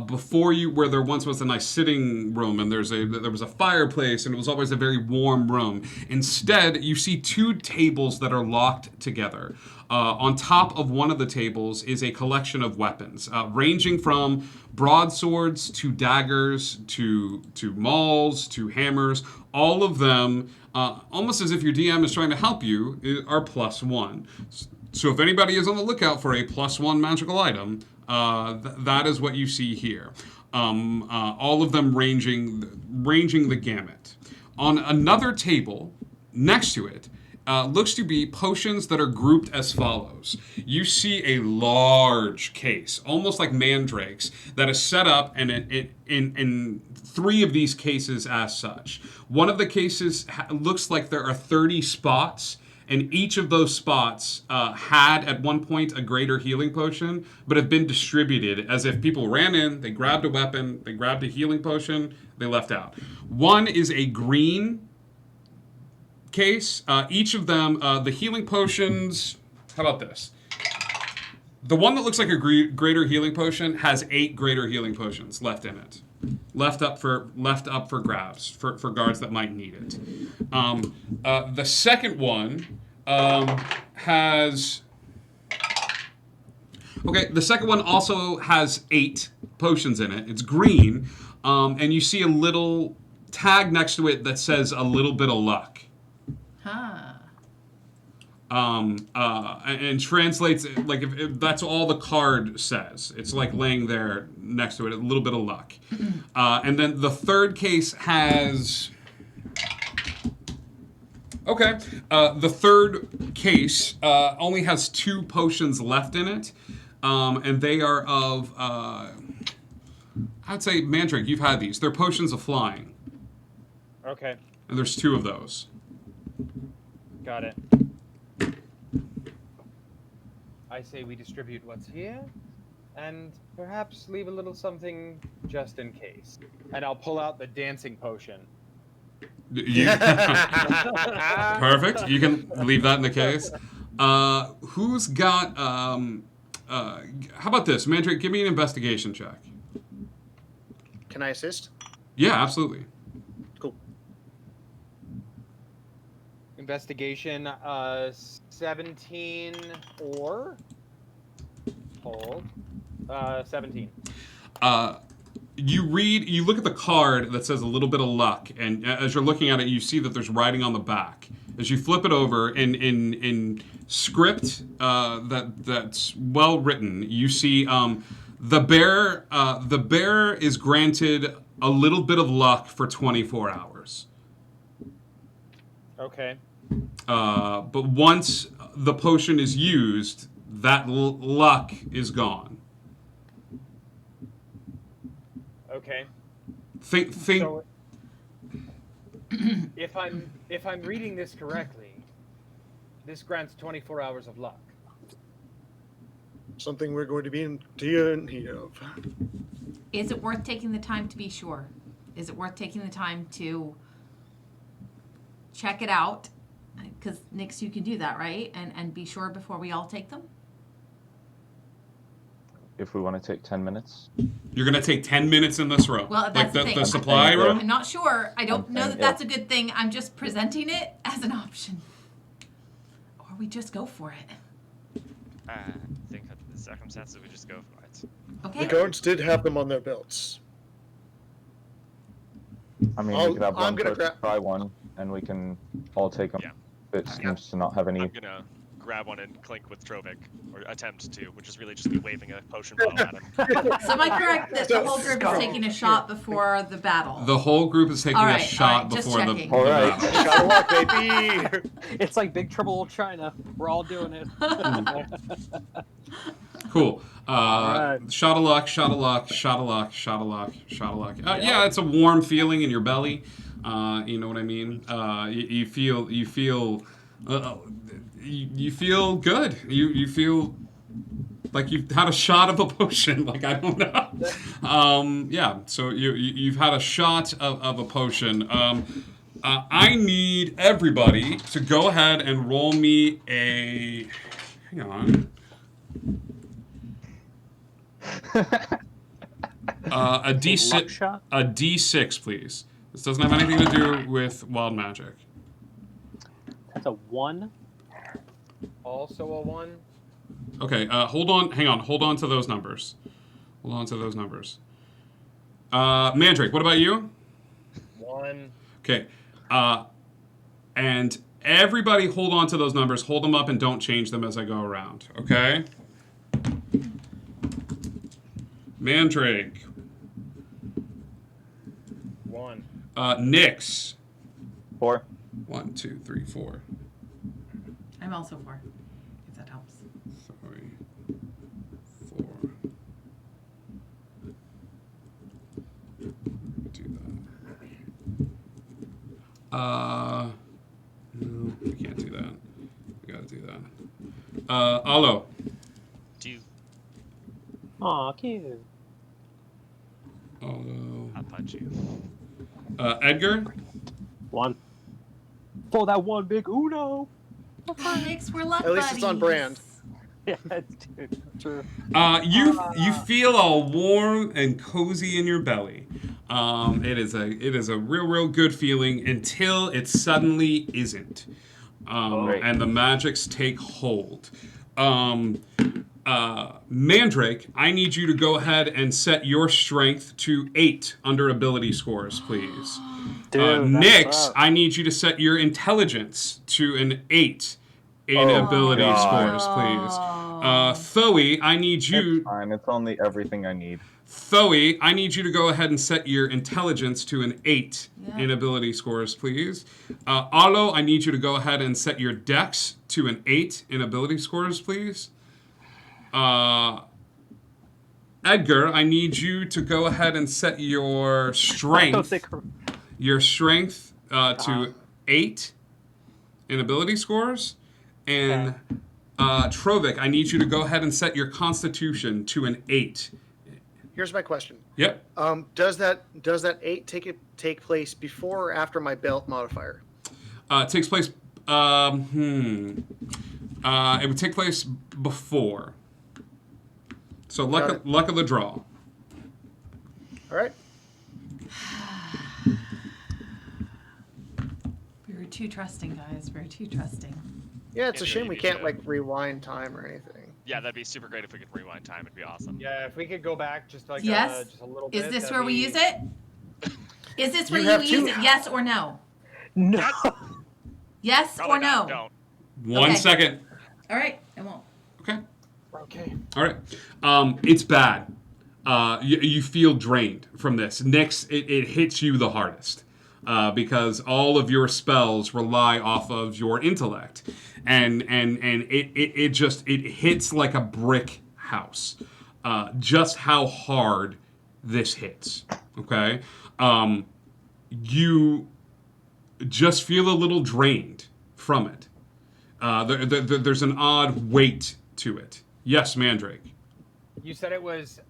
Before you, where there once was a nice sitting room and there was a fireplace and it was always a very warm room. Instead, you see two tables that are locked together. On top of one of the tables is a collection of weapons, ranging from broadswords to daggers to mauls to hammers. All of them, almost as if your DM is trying to help you, are +1. So if anybody is on the lookout for a +1 magical item, that is what you see here. All of them ranging the gamut. On another table next to it, looks to be potions that are grouped as follows. You see a large case, almost like Mandrake's, that is set up and in 3 of these cases as such. One of the cases looks like there are 30 spots, and each of those spots had at one point a greater healing potion, but have been distributed as if people ran in, they grabbed a weapon, they grabbed a healing potion, they left out. One is a green case. Each of them, the healing potions, how about this? The one that looks like a greater healing potion has 8 greater healing potions left in it. Left up for grabs, for guards that might need it. The second one has... Okay, the second one also has 8 potions in it. It's green, and you see a little tag next to it that says a little bit of luck. And translates like if that's all the card says. It's like laying there next to it, a little bit of luck. And then the third case has. Okay, the third case only has 2 potions left in it, and they are of. I'd say Mandrake, you've had these. They're potions of flying. Okay. And there's 2 of those. Got it. I say we distribute what's here, and perhaps leave a little something just in case. And I'll pull out the dancing potion. Perfect. You can leave that in the case. Who's got... how about this? Mandrake, give me an investigation check. Can I assist? Yeah, absolutely. Cool. Investigation, 17 or... Hold. 17. You look at the card that says a little bit of luck, and as you're looking at it, you see that there's writing on the back. as you flip it over in script that's well written, you see the bear is granted a little bit of luck for 24 hours. Okay. But once the potion is used, that luck is gone. Okay. Think. So, if I'm reading this correctly, this grants 24 hours of luck. Something we're going to be in need of. Is it worth taking the time to be sure? Is it worth taking the time to check it out? Because Nix, you can do that, right? And be sure before we all take them? If we want to take 10 minutes. You're going to take 10 minutes in this room? Well, that's the thing. The supply room? I'm not sure. I don't know that that's a good thing. I'm just presenting it as an option. Or we just go for it. I think under the circumstances, we just go for it. Okay. The guards did have them on their belts. I mean, we could have one person try one, and we can all take them. Yeah. It seems to not have any. I'm gonna grab one and clink with Trovik, or attempt to, which is really just be waving a potion bottle at him. So am I correct that the whole group is taking a shot before the battle? The whole group is taking a shot before the battle. All right. Shot of luck, baby. It's like Big Trouble in China. We're all doing it. Cool. Shot of luck, shot of luck, shot of luck, shot of luck, shot of luck. Yeah, it's a warm feeling in your belly. You know what I mean? You feel good. You feel like you've had a shot of a potion. Like, I don't know. Yeah. So you've had a shot of a potion. I need everybody to go ahead and roll me a. Hang on. A D6. A D6, please. This doesn't have anything to do with wild magic. That's a 1. Also a 1. Okay, hold on. Hang on. Hold on to those numbers. Hold on to those numbers. Mandrake, what about you? 1. Okay. And everybody hold on to those numbers. Hold them up and don't change them as I go around. Okay? Mandrake. 1. Nyx. 4. 1, 2, 3, 4. I'm also 4, if that helps. 3, 4. Do that. No, we can't do that. We gotta do that. Alo. 2. Aw, cute. Alo. I'll punch you. Edgar. 1. For that one big Uno. Oh, Nix, we're luck At least it's on brand. Yeah, dude, true. You feel all warm and cozy in your belly. It is a real good feeling until it suddenly isn't. And the magics take hold. Mandrake, I need you to go ahead and set your strength to 8 under ability scores, please. Dude, Nyx, I need you to set your intelligence to an 8 in ability scores, please. Thoe, I need you. It's fine. It's only everything I need. Thoe, I need you to go ahead and set your intelligence to an 8 in ability scores, please. Alo, I need you to go ahead and set your dex to an 8 in ability scores, please. Edgar, I need you to go ahead and set your strength, to 8 in ability scores. And Trovik, I need you to go ahead and set your constitution to an 8. Here's my question. Yep. Does that 8 take place before or after my belt modifier? It takes place. It would take place before. So luck of the draw. All right. We were too trusting, guys. We were too trusting. Yeah, it's a shame we can't like rewind time or anything. Yeah, that'd be super great if we could rewind time. It'd be awesome. Yeah, if we could go back just like Yes. just a little bit. Is this where we use it? Is this where You you have use to- it? Yes or no? No. Yes Probably or not, no? Don't. 1 second. All right, I won't. Okay. Okay. All right. It's bad. You feel drained from this. Nyx, it hits you the hardest because all of your spells rely off of your intellect, and it hits like a brick house. Just how hard this hits. Okay. You just feel a little drained from it. There's an odd weight to it. Yes, Mandrake. You said it was,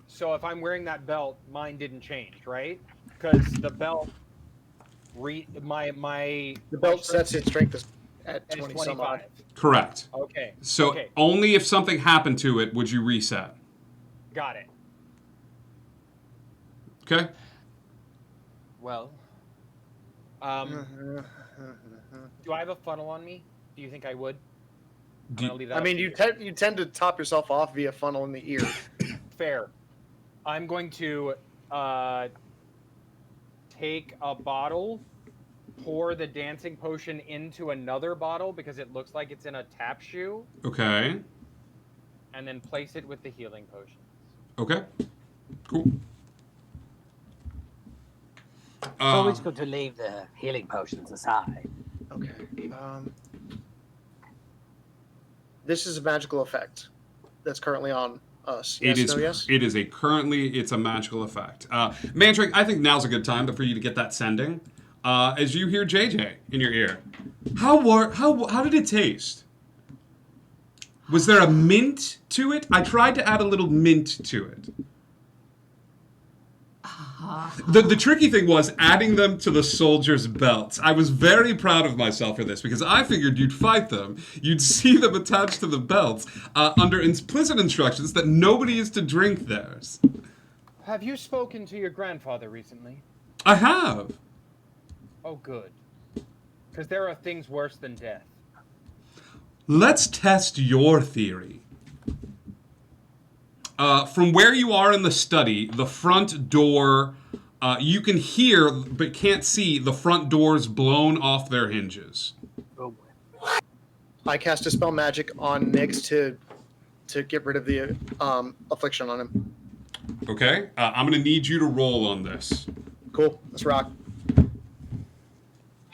so if I'm wearing that belt, mine didn't change, right? Because the belt, the belt sets its strength at 20 some 25. odd. Correct. Okay. So okay. only if something happened to it would you reset. Got it. Okay. Well, do I have a funnel on me? Do you think I would? I'm gonna leave that I up mean, to you tend to top yourself off via funnel in the ear. Fair. I'm going to take a bottle, pour the dancing potion into another bottle because it looks like it's in a tap shoe, Okay. and then place it with the healing potion. Okay. Cool. So we're just going to leave the healing potions aside. Okay. This is a magical effect that's currently on us. Yes, no, yes? It is it's a magical effect. Mandrake, I think now's a good time for you to get that sending. As you hear JJ in your ear. How did it taste? Was there a mint to it? I tried to add a little mint to it. The tricky thing was adding them to the soldiers' belts. I was very proud of myself for this because I figured you'd fight them. You'd see them attached to the belts under implicit instructions that nobody is to drink theirs. Have you spoken to your grandfather recently? I have. Oh, good. Because there are things worse than death. Let's test your theory. From where you are in the study, the front door, you can hear but can't see the front doors blown off their hinges. I cast a spell magic on Nyx to get rid of the affliction on him. Okay, I'm going to need you to roll on this. Cool, let's rock.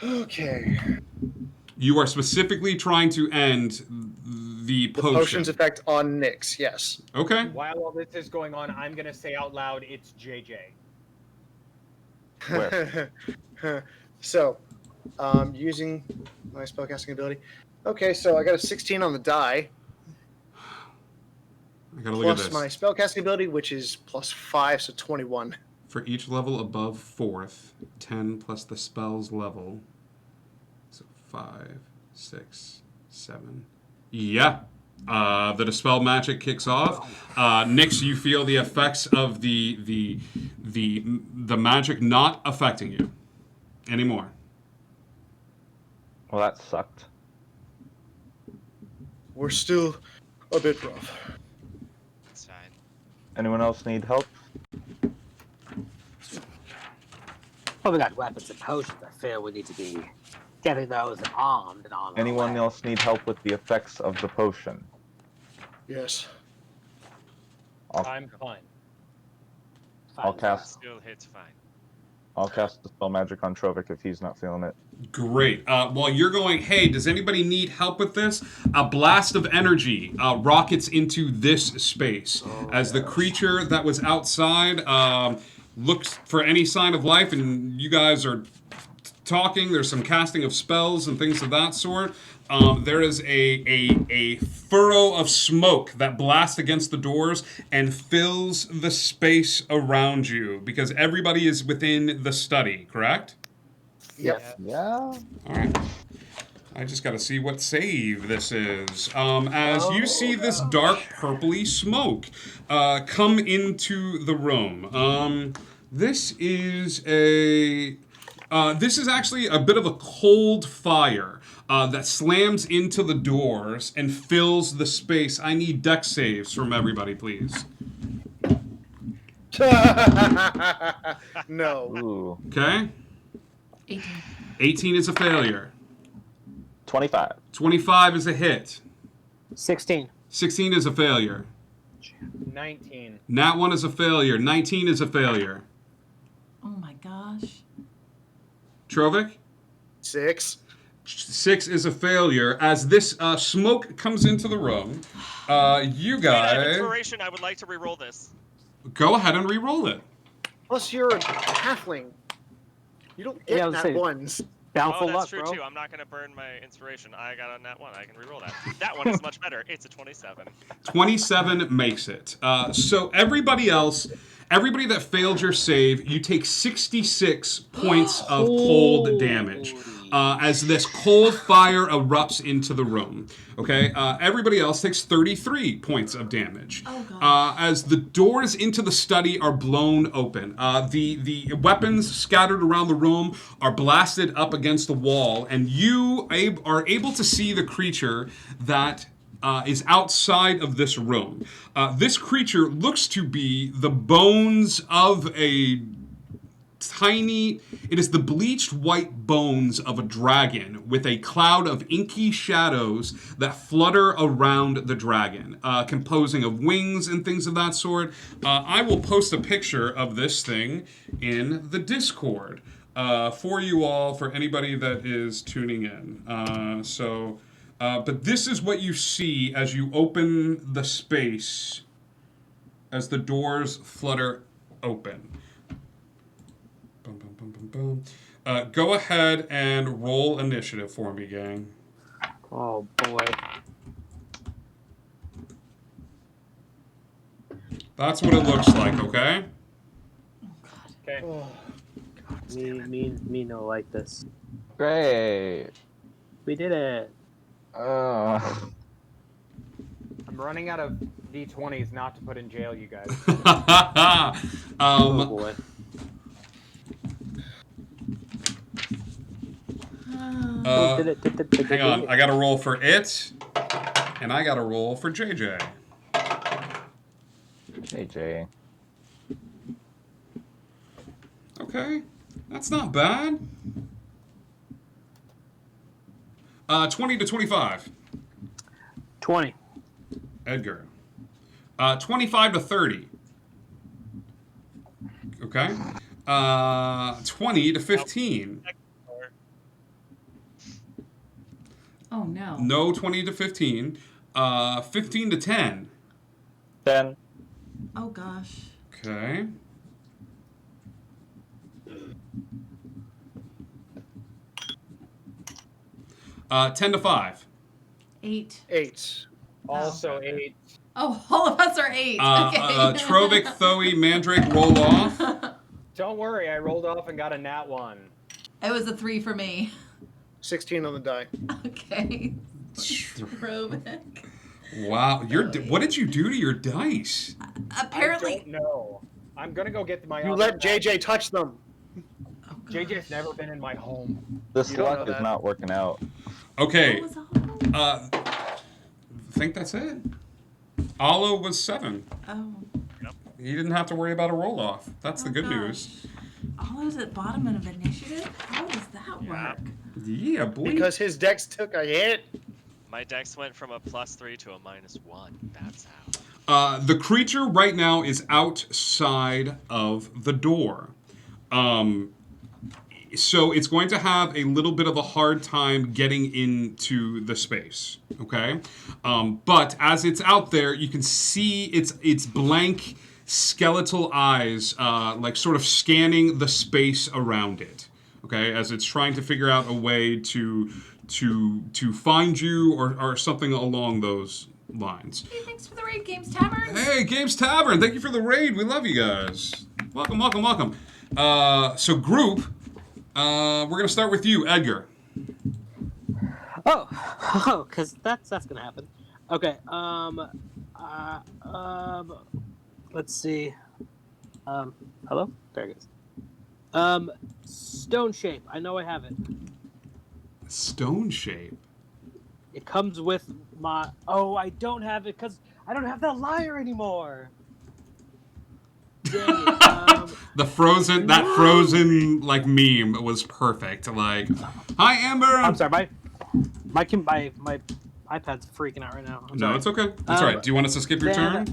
Okay. You are specifically trying to end the potion. Potion's effect on Nyx, yes. Okay. While all this is going on, I'm going to say out loud, it's JJ. So, using my spellcasting ability. Okay, so I got a 16 on the die. I gotta look at Plus this. my spellcasting ability, which is plus 5, so 21. For each level above 4th, 10 plus the spell's level. So 5, 6, 7. Yeah. The dispel magic kicks off. Nyx, you feel the effects of the magic not affecting you anymore. Well, that sucked. We're still a bit rough. It's fine. Anyone else need help? Well, we got weapons and potions. I feel we need to be getting those armed and on. Anyone else need help with the effects of the potion? Yes. I'm fine. I'll cast. Still hits fine. I'll cast the spell magic on Trovik if he's not feeling it. Great. While you're going, hey, does anybody need help with this? A blast of energy rockets into this space as the creature that was outside looks for any sign of life, and you guys are talking. There's some casting of spells and things of that sort. There is a furrow of smoke that blasts against the doors and fills the space around you because everybody is within the study, correct? Yep. Yeah. All right. I just got to see what save this is. As you see this dark purpley smoke come into the room. This is actually a bit of a cold fire that slams into the doors and fills the space. I need dex saves from everybody, please. No. Ooh. Okay? 18. 18 is a failure. 25. 25 is a hit. 16. 16 is a failure. 19. Nat 1 is a failure. 19 is a failure. Oh my gosh. Trovic? 6. 6 is a failure. As this smoke comes into the room, you Wait, I have guys inspiration. I would like to re-roll this. go ahead and re-roll it. Plus, you're a halfling. You don't get Yeah, I was nat saying- ones. Bountiful Oh, that's luck, true bro. too. I'm not gonna burn my inspiration. I got a nat 1. I can re-roll that. That one is much better. It's a 27. 27 makes it. So everybody else, everybody that failed your save, you take 66 points of cold damage as this cold fire erupts into the room. Okay, everybody else takes 33 points of damage as the doors into the study are blown open. The weapons scattered around the room are blasted up against the wall, and you are able to see the creature that is outside of this room. This creature looks to be the bones of a tiny, it is the bleached white bones of a dragon with a cloud of inky shadows that flutter around the dragon, composing of wings and things of that sort. I will post a picture of this thing in the Discord for you all, for anybody that is tuning in. But this is what you see as you open the space, as the doors flutter open. Boom, boom, boom, boom, boom. Go ahead and roll initiative for me, gang. Oh, boy. That's what it looks like, okay? Okay. Oh, Me no like this. Great. We did it. I'm running out of D20s not to put in jail, you guys. Oh, boy. Hang on, I gotta roll for it, and I gotta roll for JJ. JJ. Okay, that's not bad. 20 to 25. 20. Edgar. 25 to 30. Okay. 20 to 15. Oh no. No 20 to 15. 15 to 10. 10. Oh gosh. Okay. Uh, 10 to 5. 8. 8. Also 8. Oh, all of us are 8. Okay. Trovic, Thoe, Mandrake, roll off. Don't worry, I rolled off and got a nat 1. It was a 3 for me. 16 on the die. Okay. Trovic. Wow, what did you do to your dice? Apparently. I don't know. I'm gonna go get my. You other let nat- JJ touch them. Oh, JJ's never been in my home. This You don't luck know is that. not working out. Okay. What was all? I think that's it. Alo was 7. Oh. He didn't have to worry about a roll off. That's the Oh, good gosh. news. All those at bottom of initiative? How does that work? Yeah, boy. Because his dex took a hit. My dex went from a +3 to a -1. That's how. The creature right now is outside of the door. So it's going to have a little bit of a hard time getting into the space, okay? But as it's out there, you can see its blank skeletal eyes, like sort of scanning the space around it, okay? As it's trying to figure out a way to find you or something along those lines. Hey, thanks for the raid, Games Tavern. Hey, Games Tavern, thank you for the raid. We love you guys. Welcome, welcome, welcome. So group, we're gonna start with you, Edgar. Oh, because that's gonna happen. Okay. Let's see. Hello? There it goes. Stone shape. I know I have it. Stone shape. It comes with my. Oh, I don't have it because I don't have that lyre anymore. Dang it. That frozen like meme was perfect. Like, hi Amber. I'm sorry. My iPad's freaking out right now. I'm No, sorry. it's okay. That's all right. Do you want us to skip your turn?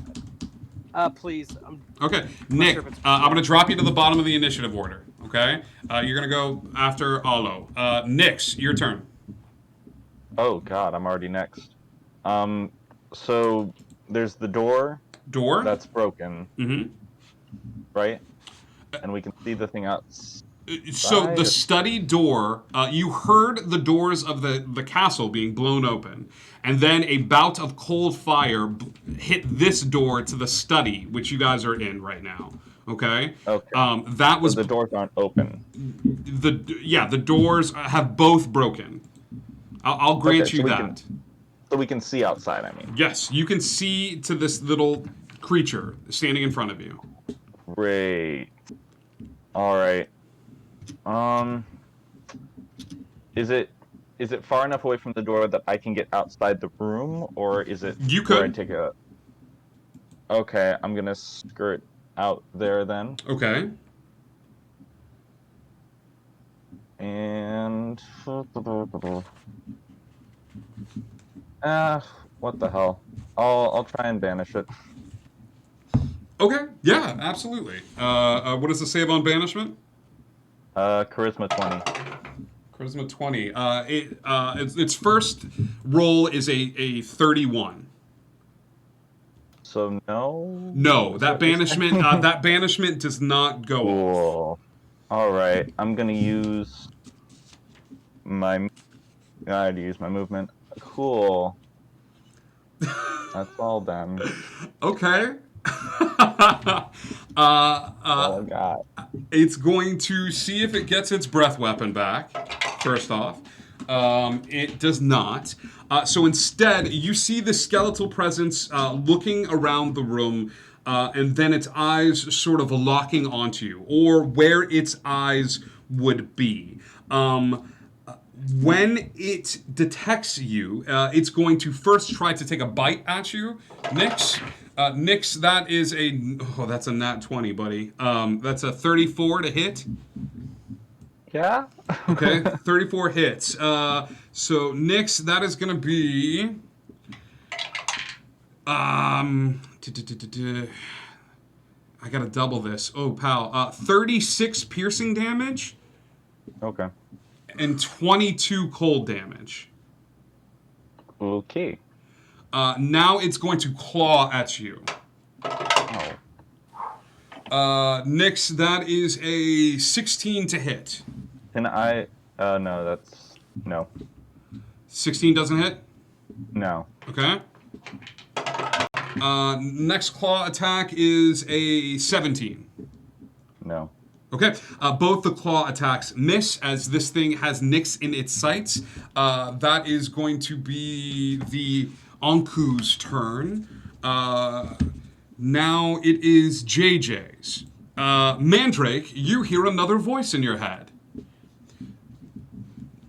Please. Okay, Nick, I'm going to drop you to the bottom of the initiative order, okay? You're going to go after Olo. Nyx, your turn. Oh, God, I'm already next. So there's the door. Door? That's broken. Mm-hmm. Right? And we can see the thing out. So the study door, you heard the doors of the castle being blown open, and then a bout of cold fire hit this door to the study, which you guys are in right now. Okay. Okay. That was the doors aren't open. The doors have both broken. I'll grant you that. So we can see outside. I mean. Yes, you can see to this little creature standing in front of you. Great. All right. Is it far enough away from the door that I can get outside the room, or is it? You could. I take a. Okay, I'm gonna skirt out there then. Okay. And. What the hell? I'll try and banish it. Okay. Yeah, absolutely. What does the save on banishment? Charisma 20. Charisma 20. Its first roll is a 31. So no. No, that banishment does not go off. All right, I'm gonna use my. I had to use my movement. Cool. That's all done. Okay. Oh God. It's going to see if it gets its breath weapon back. First off, it does not. So instead, you see the skeletal presence looking around the room, and then its eyes sort of locking onto you, or where its eyes would be. When it detects you, it's going to first try to take a bite at you. Nyx, that is that's a nat 20, buddy. That's a 34 to hit. Yeah. Okay, 34 hits. So Nyx, that is going to be I got to double this. Oh, pal. 36 piercing damage. Okay. And 22 cold damage. Okay. Now it's going to claw at you. Oh. Nyx, that is a 16 to hit. Can I? No, that's no. 16 doesn't hit? No. Okay. Next claw attack is a 17. No. Okay, both the claw attacks miss as this thing has Nyx in its sights. That is going to be the Anku's turn. Now it is JJ's. Mandrake, you hear another voice in your head.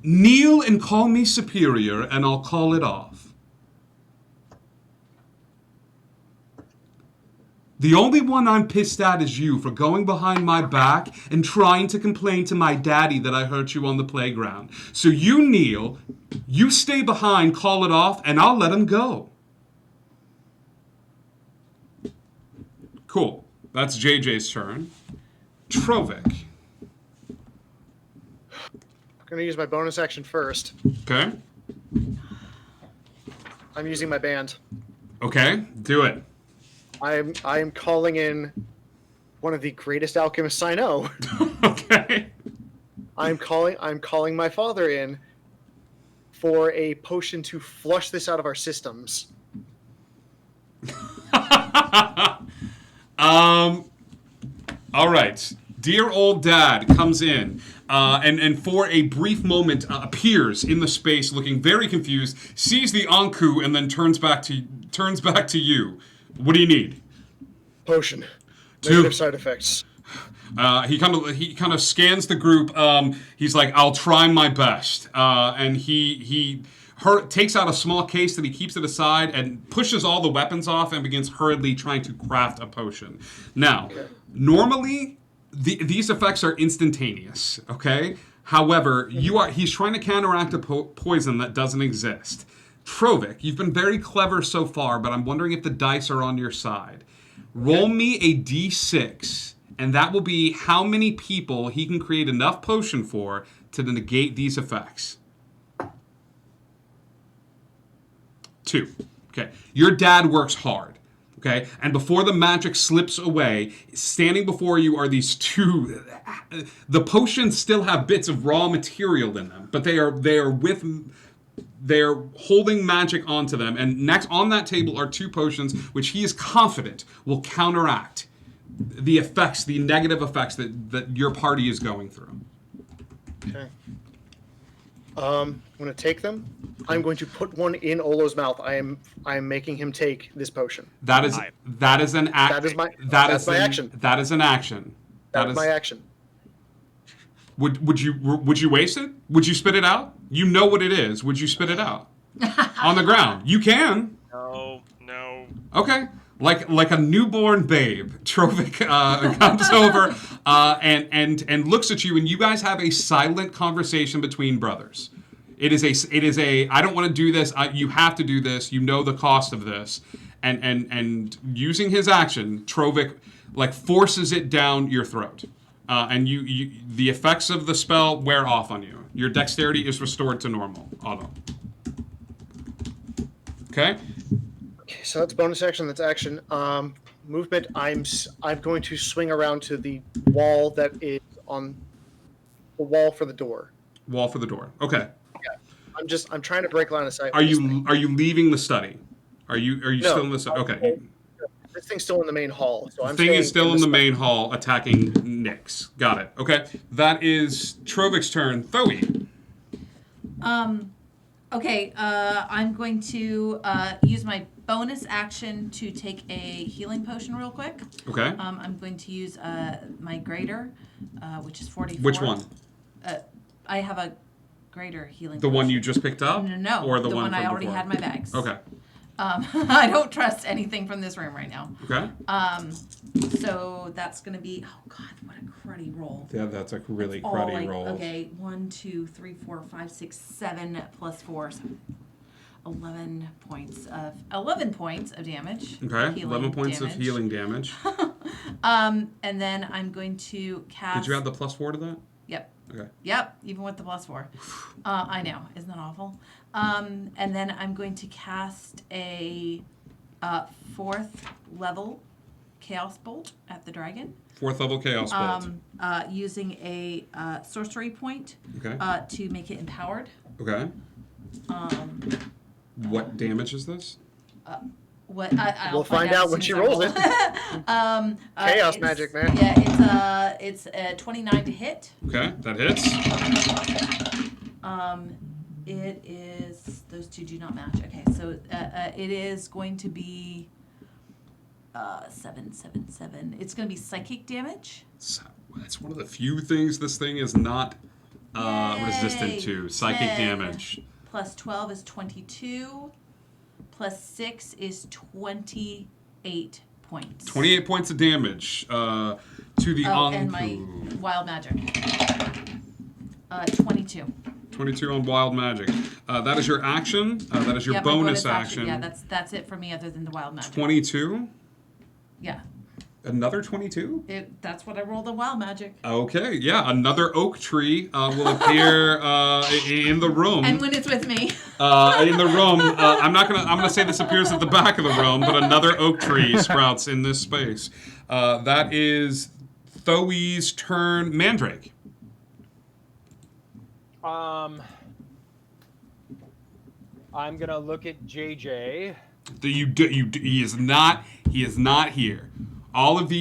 Kneel and call me superior, and I'll call it off. The only one I'm pissed at is you for going behind my back and trying to complain to my daddy that I hurt you on the playground. So you kneel, you stay behind, call it off, and I'll let him go. Cool. That's JJ's turn. Trovik. I'm going to use my bonus action first. Okay. I'm using my band. Okay, do it. I am calling in one of the greatest alchemists I know. Okay. I'm calling my father in for a potion to flush this out of our systems. All right. Dear old dad comes in and for a brief moment appears in the space looking very confused, sees the Anku, and then turns back to you. What do you need? Potion. Negative side effects. He kind of scans the group. He's like, I'll try my best. And he takes out a small case that he keeps it aside and pushes all the weapons off and begins hurriedly trying to craft a potion. Now, normally these effects are instantaneous. Okay. However, he's trying to counteract a poison that doesn't exist. Trovik, you've been very clever so far, but I'm wondering if the dice are on your side. Roll me a d6, and that will be how many people he can create enough potion for to negate these effects. 2. Okay. Your dad works hard. Okay. And before the magic slips away, standing before you are these 2. The potions still have bits of raw material in them, but they're holding magic onto them. And next on that table are 2 potions, which he is confident will counteract the effects, the negative effects that your party is going through. Okay. I'm going to take them. I'm going to put one in Olo's mouth. I am making him take this potion. That is an action. That's my action. That is an action. That is my action. Would you waste it? Would you spit it out? You know what it is. Would you spit it out on the ground? You can. No. Okay. Like a newborn babe, Trovik comes over and looks at you, and you guys have a silent conversation between brothers. It is a I don't want to do this. You have to do this. You know the cost of this, and using his action, Trovik forces it down your throat, and you the effects of the spell wear off on you. Your dexterity is restored to normal. Auto. Okay. So that's bonus action. That's action. Movement. I'm going to swing around to the wall that is on the wall for the door. Wall for the door. Okay. Yeah. I'm trying to break line of sight. Are you leaving the study? Are you still in the study? Okay. This thing's still in the main hall. So the thing is still in the main hall attacking Nyx. Got it. Okay. That is Trovik's turn. Thoe. Okay, I'm going to use my bonus action to take a healing potion real quick. Okay. I'm going to use my greater, which is 44. Which one? I have a greater healing The potion. one you just picked up? No. Or the one I from already before? had in my bags. Okay. I don't trust anything from this room right now. Okay. So that's going to be, oh God, what a cruddy roll. Yeah, that's a really All cruddy roll. Okay, 1, 2, 3, 4, 5, 6, 7 plus 4. So 11 points of damage. Okay. 11 points of healing damage. And then I'm going to cast. Did you add the +4 to that? Yep. Okay. Yep, even with the +4. I know, isn't that awful? And then I'm going to cast a 4th level Chaos Bolt at the dragon. 4th level Chaos Bolt. Using a sorcery point Okay. to make it empowered. Okay. What damage is this? We'll find out when she rolls it. Chaos magic, man. Yeah, it's 29 to hit. Okay, that hits. It is, those two do not match. Okay, so it is going to be 7, 7, 7. It's going to be psychic damage. So, that's one of the few things this thing is not resistant to. Psychic 10 damage. Plus 12 is 22. Plus 6 is 28 points. 28 points of damage to the and my wild magic. 22. 22 on wild magic. That is your action. That is your my bonus action. Yeah, that's it for me other than the wild magic. 22? Yeah. Another 22? That's what I rolled on wild magic. Okay, yeah. Another oak tree will appear in the room. And when it's with me. In the room. I'm gonna say this appears at the back of the room, but another oak tree sprouts in this space. That is Thoe's turn. Mandrake. I'm gonna look at JJ. He is not here. All of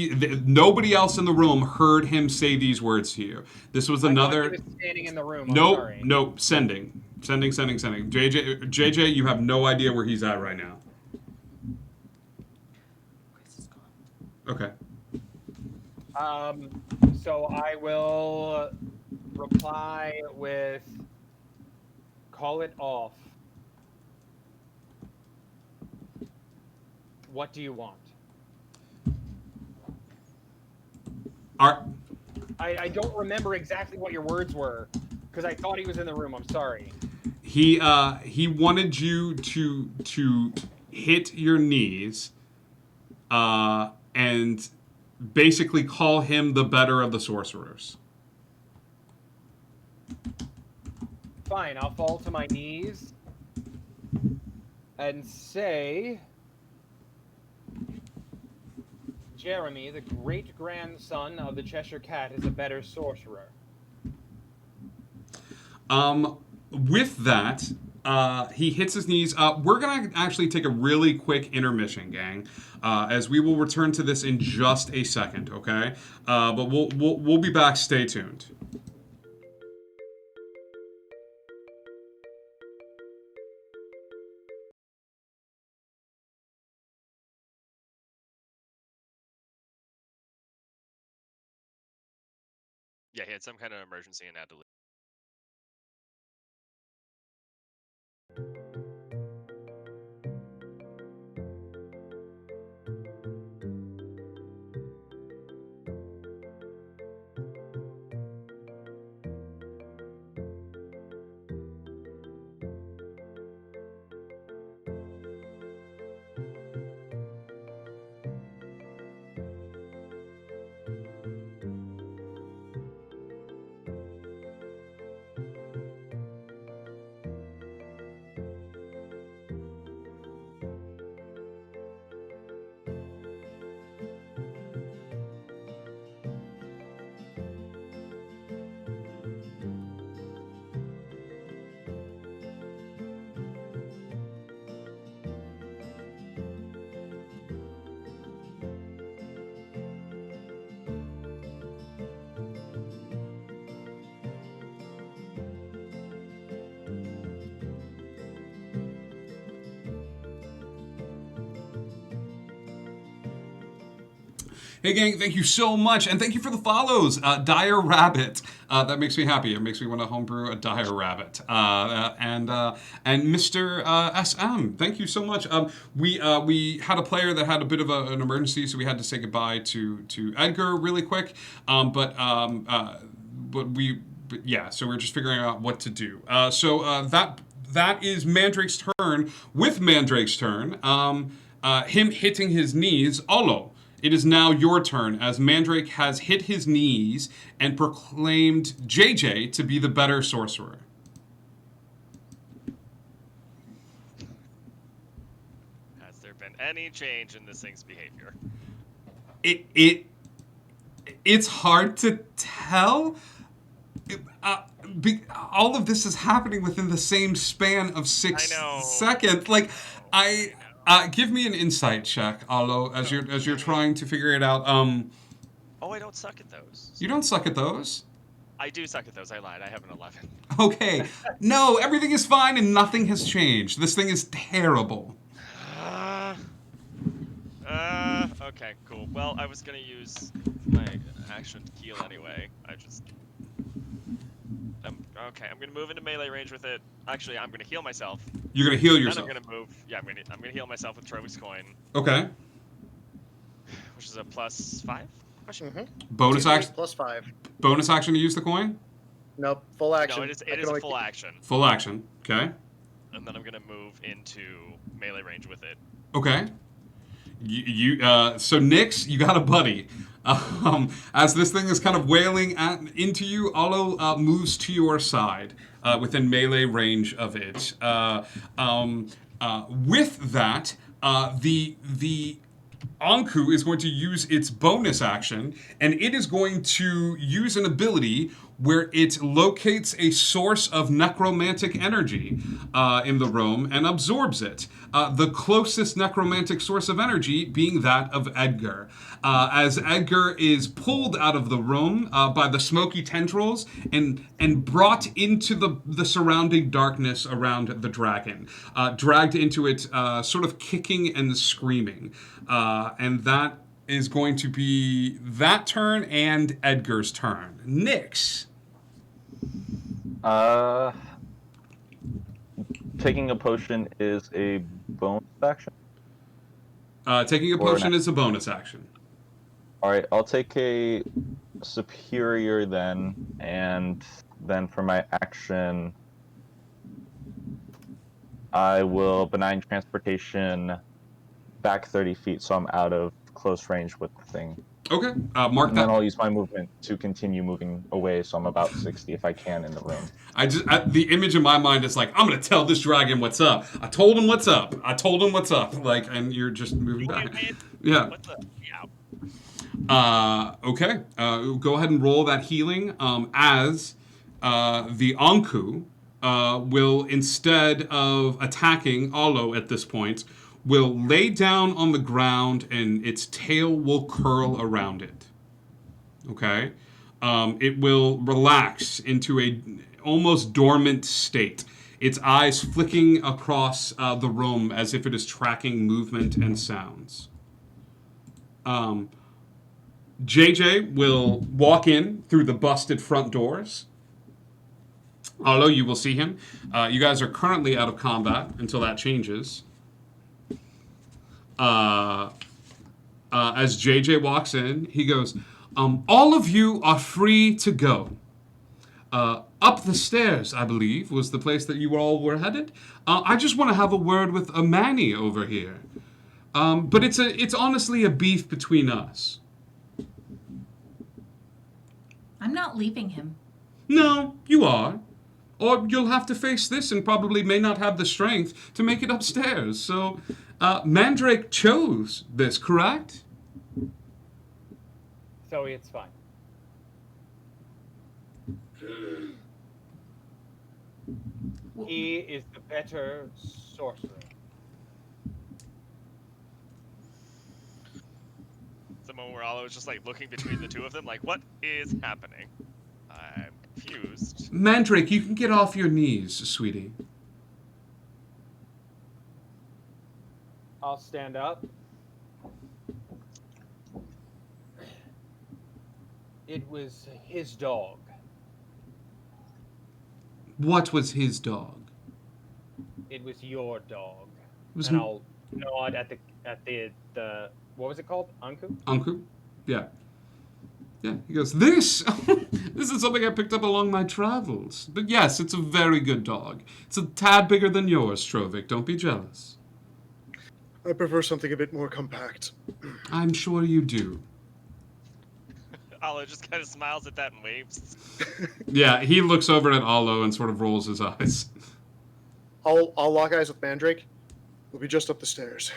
nobody else in the room heard him say these words to you. This was another. He was standing in the room. Nope. Sending. JJ, you have no idea where he's at right now. Okay. So I will reply with, call it off. What do you want? I don't remember exactly what your words were, Because I thought he was in the room. I'm sorry. He wanted you to hit your knees, and basically call him the better of the sorcerers. Fine, I'll fall to my knees and say, Jeremy, the great-grandson of the Cheshire Cat, is a better sorcerer. With that, he hits his knees. We're gonna actually take a really quick intermission, gang, as we will return to this in just a second. Okay, but we'll be back. Stay tuned. Yeah, he had some kind of emergency and had to leave. Hey gang, thank you so much, and thank you for the follows. Dire Rabbit, that makes me happy. It makes me want to homebrew a Dire Rabbit. And Mr. SM, thank you so much. We had a player that had a bit of an emergency, so we had to say goodbye to Edgar really quick. But yeah, so we're just figuring out what to do. So that is Mandrake's turn. With Mandrake's turn, him hitting his knees, Olo. It is now your turn, as Mandrake has hit his knees and proclaimed JJ to be the better sorcerer. Has there been any change in this thing's behavior? It's hard to tell. All of this is happening within the same span of 6 seconds. Like, give me an insight check, Alo, as you're trying to figure it out. Oh, I don't suck at those. You don't suck at those? I do suck at those. I lied. I have an 11. Okay. No, everything is fine and nothing has changed. This thing is terrible. Okay, cool. Well, I was gonna use my action to heal anyway. Okay, I'm gonna move into melee range with it. Actually, I'm gonna heal myself. You're gonna heal yourself. And I'm gonna move. Yeah, I'm gonna heal myself with Trovik's coin. Okay. Which is a +5. Bonus action. +5. Bonus action to use the coin. Nope, full action. No, it is a full action. Full action. Okay. And then I'm gonna move into melee range with it. Okay. So Nyx, you got a buddy. As this thing is kind of wailing into you, Olo moves to your side within melee range of it. With that, the Anku is going to use its bonus action, and it is going to use an ability where it locates a source of necromantic energy in the room and absorbs it. The closest necromantic source of energy being that of Edgar. As Edgar is pulled out of the room by the smoky tendrils and brought into the surrounding darkness around the dragon, dragged into it, sort of kicking and screaming. And that is going to be that turn and Edgar's turn. Nyx. Taking a potion is a bonus action? Taking a potion is a bonus action. Alright, I'll take a superior then, and then for my action, I will benign transportation back 30 feet, so I'm out of close range with the thing. Okay, mark And that. then I'll use my movement to continue moving away, so I'm about 60 if I can in the room. The image in my mind is like, I'm gonna tell this dragon what's up. I told him what's up. I told him what's up. Like, and you're just moving back. Yeah. What's up? Yeah. Okay. Go ahead and roll that healing. As the Anku will, instead of attacking Olo at this point, will lay down on the ground and its tail will curl around it. Okay? It will relax into a almost dormant state, its eyes flicking across the room as if it is tracking movement and sounds. JJ will walk in through the busted front doors. Although you will see him. You guys are currently out of combat until that changes. As JJ walks in, he goes, all of you are free to go. Up the stairs, I believe, was the place that you all were headed. I just want to have a word with a Manny over here. But it's honestly a beef between us. I'm not leaving him. No, you are. Or you'll have to face this and probably may not have the strength to make it upstairs. So, Mandrake chose this, correct? So it's fine. He is the better sorcerer. The moment where Olo is just like looking between the two of them, like, what is happening? I'm confused. Mandrake, you can get off your knees, sweetie. I'll stand up. It was his dog. What was his dog? It was your dog. Was and m- I'll nod at the what was it called? Anku? Anku? Yeah. Yeah, he goes, this is something I picked up along my travels. But yes, it's a very good dog. It's a tad bigger than yours, Strovik. Don't be jealous. I prefer something a bit more compact. I'm sure you do. Olo just kind of smiles at that and waves. Yeah, he looks over at Olo and sort of rolls his eyes. I'll lock eyes with Mandrake. We'll be just up the stairs.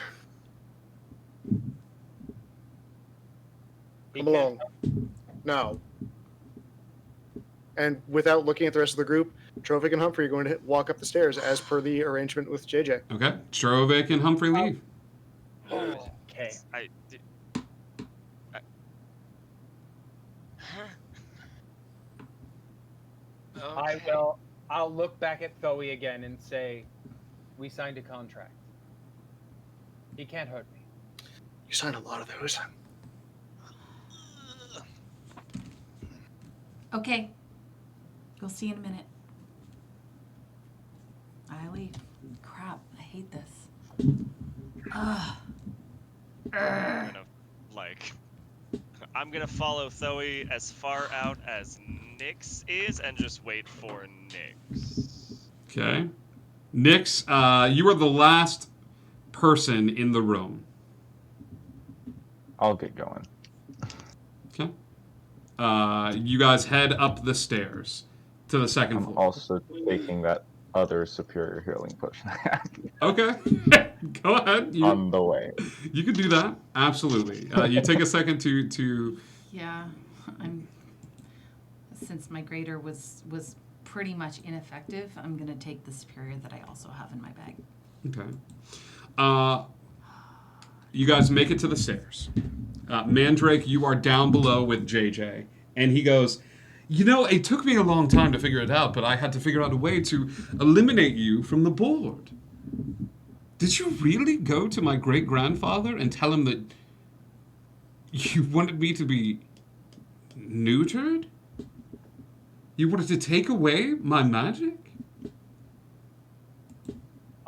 Come along. Now. And without looking at the rest of the group, Trovik and Humphrey are going to walk up the stairs as per the arrangement with JJ. Okay, Strovik and Humphrey leave. Okay. I'll look back at Thoe again and say, we signed a contract. He can't hurt me. You signed a lot of those. Okay. We'll see you in a minute. I leave. Crap, I hate this. Ugh. I'm gonna follow Thoe as far out as Nyx is and just wait for Nyx. Okay. Nyx, you are the last person in the room. I'll get going. Okay. You guys head up the stairs to the second floor. Also taking that other superior healing potion. Okay. Go ahead. On the way. You can do that. Absolutely. You take a second to Yeah, since my grader was pretty much ineffective, I'm gonna take the superior that I also have in my bag. Okay. You guys make it to the stairs. Mandrake, you are down below with JJ, and he goes, it took me a long time to figure it out, but I had to figure out a way to eliminate you from the board. Did you really go to my great-grandfather and tell him that you wanted me to be neutered? You wanted to take away my magic?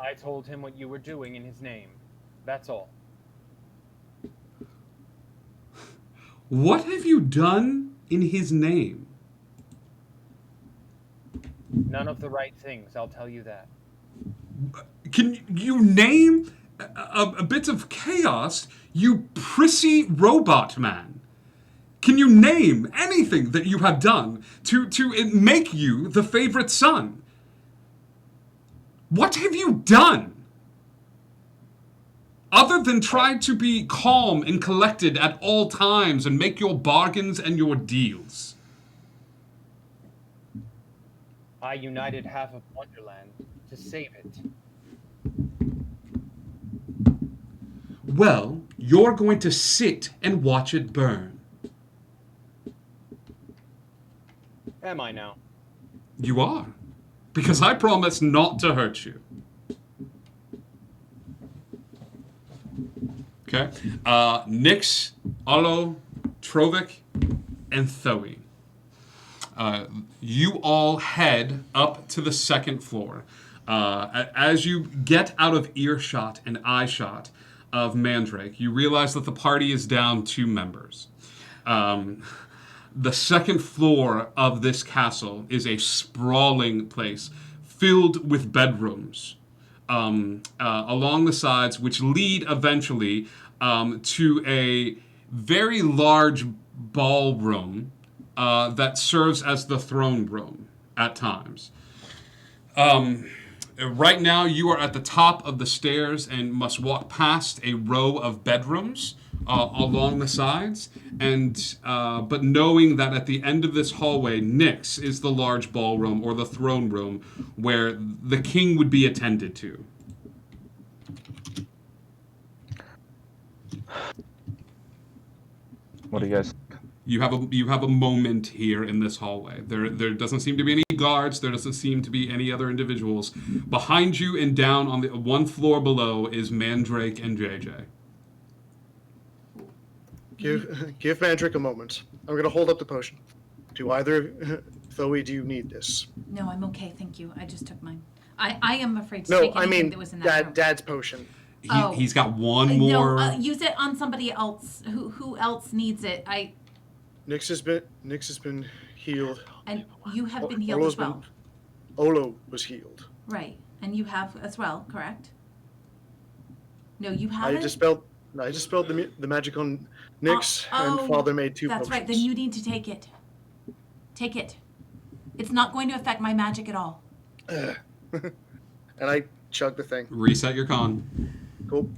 I told him what you were doing in his name. That's all. What have you done in his name? None of the right things, I'll tell you that. Can you name a bit of chaos, you prissy robot man? Can you name anything that you have done to make you the favorite son? What have you done? Other than try to be calm and collected at all times and make your bargains and your deals. I united half of Wonderland to save it. Well, you're going to sit and watch it burn. Am I now? You are. Because I promise not to hurt you. Okay? Nyx, Olo, Trovik, and Thoe. You all head up to the second floor. As you get out of earshot and eyeshot of Mandrake, you realize that the party is down 2 members. The second floor of this castle is a sprawling place filled with bedrooms along the sides, which lead eventually to a very large ballroom that serves as the throne room at times. Right now, you are at the top of the stairs and must walk past a row of bedrooms along the sides, and but knowing that at the end of this hallway, Nyx is the large ballroom or the throne room where the king would be attended to. What do you guys? You have a moment here in this hallway. There doesn't seem to be any guards. There doesn't seem to be any other individuals. Behind you and down on the 1 floor below is Mandrake and JJ. Give Mandrake a moment. I'm gonna hold up the potion. Do either Thoe, do you need this? No, I'm okay, thank you. I just took mine. I am afraid to No, take I anything mean that was in that room. Dad's potion. He's got one more. No, use it on somebody else. Who else needs it? Nyx has been healed. And you have been healed Olo's as well. Olo was healed. Right, and you have as well, correct? No, you I haven't. dispelled the magic on Nyx, and Father made 2 That's potions. right. Then you need to take it. Take it. It's not going to affect my magic at all. And I chugged the thing. Reset your con. Cool.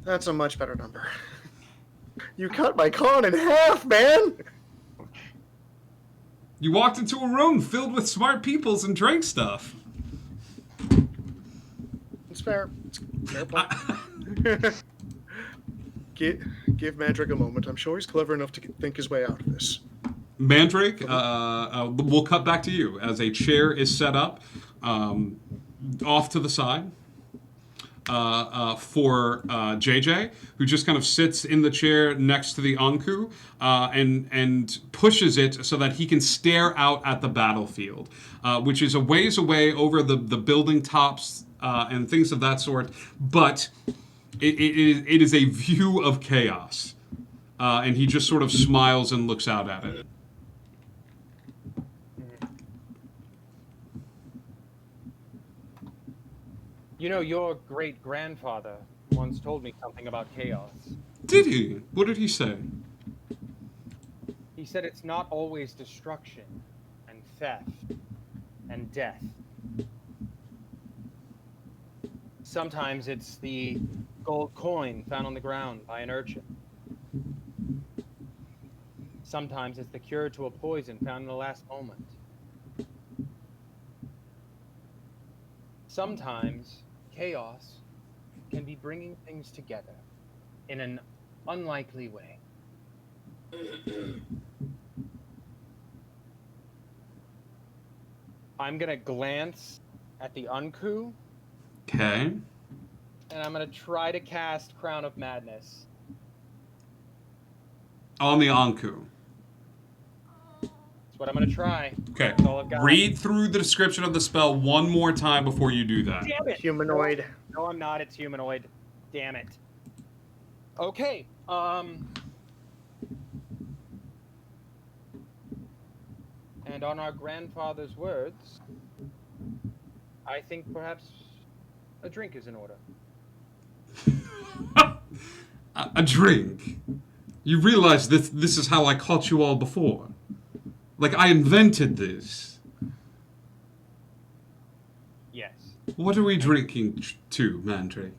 That's a much better number. You cut my con in half, man! You walked into a room filled with smart peoples and drank stuff. It's fair. It's fair point. Give Mandrake a moment. I'm sure he's clever enough to think his way out of this. Mandrake, we'll cut back to you as a chair is set up off to the side for JJ, who just kind of sits in the chair next to the Anku and pushes it so that he can stare out at the battlefield, which is a ways away over the building tops and things of that sort, but it is a view of chaos. And he just sort of smiles and looks out at it. You know, your great-grandfather once told me something about chaos. Did he? What did he say? He said it's not always destruction and theft and death. Sometimes it's the gold coin found on the ground by an urchin. Sometimes it's the cure to a poison found in the last moment. Sometimes chaos can be bringing things together in an unlikely way. I'm gonna glance at the Anku. Okay. And I'm gonna try to cast Crown of Madness. On the Anku. That's what I'm gonna try. Okay. That's all I've got. Read through the description of the spell one more time before you do that. Damn it! Humanoid. No, I'm not. It's humanoid. Damn it. Okay. And on our grandfather's words, I think perhaps a drink is in order. A drink? You realize this is how I caught you all before? Like, I invented this. Yes. What are we drinking to, Mandrake?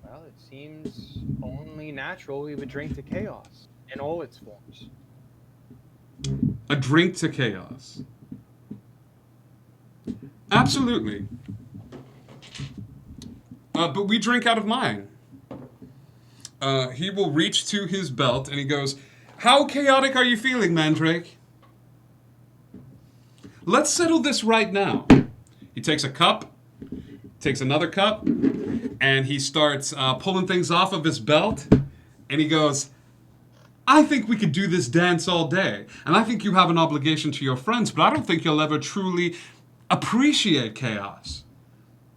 Well, it seems only natural we would drink to chaos in all its forms. A drink to chaos. Absolutely. But we drink out of mine. He will reach to his belt and he goes, "How chaotic are you feeling, Mandrake? Let's settle this right now." He takes a cup, takes another cup, and he starts pulling things off of his belt, and he goes, "I think we could do this dance all day, and I think you have an obligation to your friends, but I don't think you'll ever truly appreciate chaos.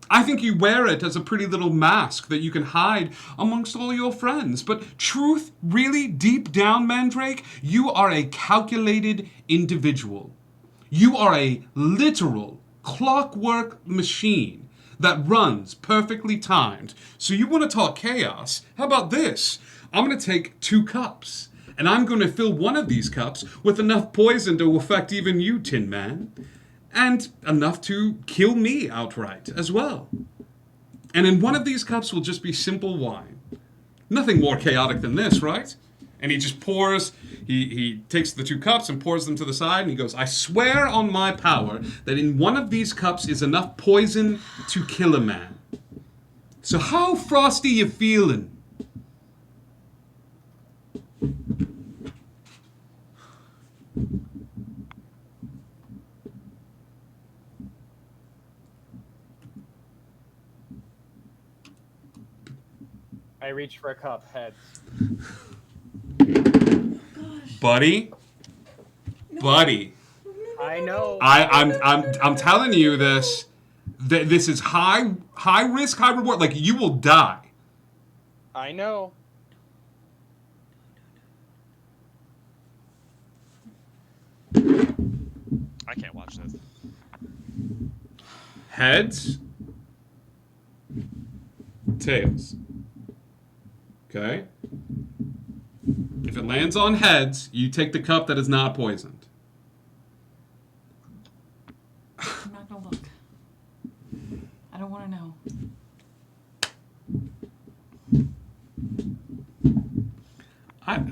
I think you wear it as a pretty little mask that you can hide amongst all your friends. But truth, really, deep down, Mandrake, you are a calculated individual. You are a literal clockwork machine that runs perfectly timed. So you want to talk chaos? How about this? I'm going to take 2 cups, and I'm going to fill one of these cups with enough poison to affect even you, Tin Man. And enough to kill me outright as well. And in one of these cups will just be simple wine. Nothing more chaotic than this, right?" And he just pours, he takes the 2 cups and pours them to the side, and he goes, "I swear on my power that in one of these cups is enough poison to kill a man. So how frosty you feeling?" I reach for a cup, heads. Buddy? Buddy. I know. I'm telling you this. This is high risk, high reward. Like, you will die. I know. I can't watch this. Heads. Tails. Okay? If it lands on heads, you take the cup that is not poisoned. I'm not gonna look. I don't want to know.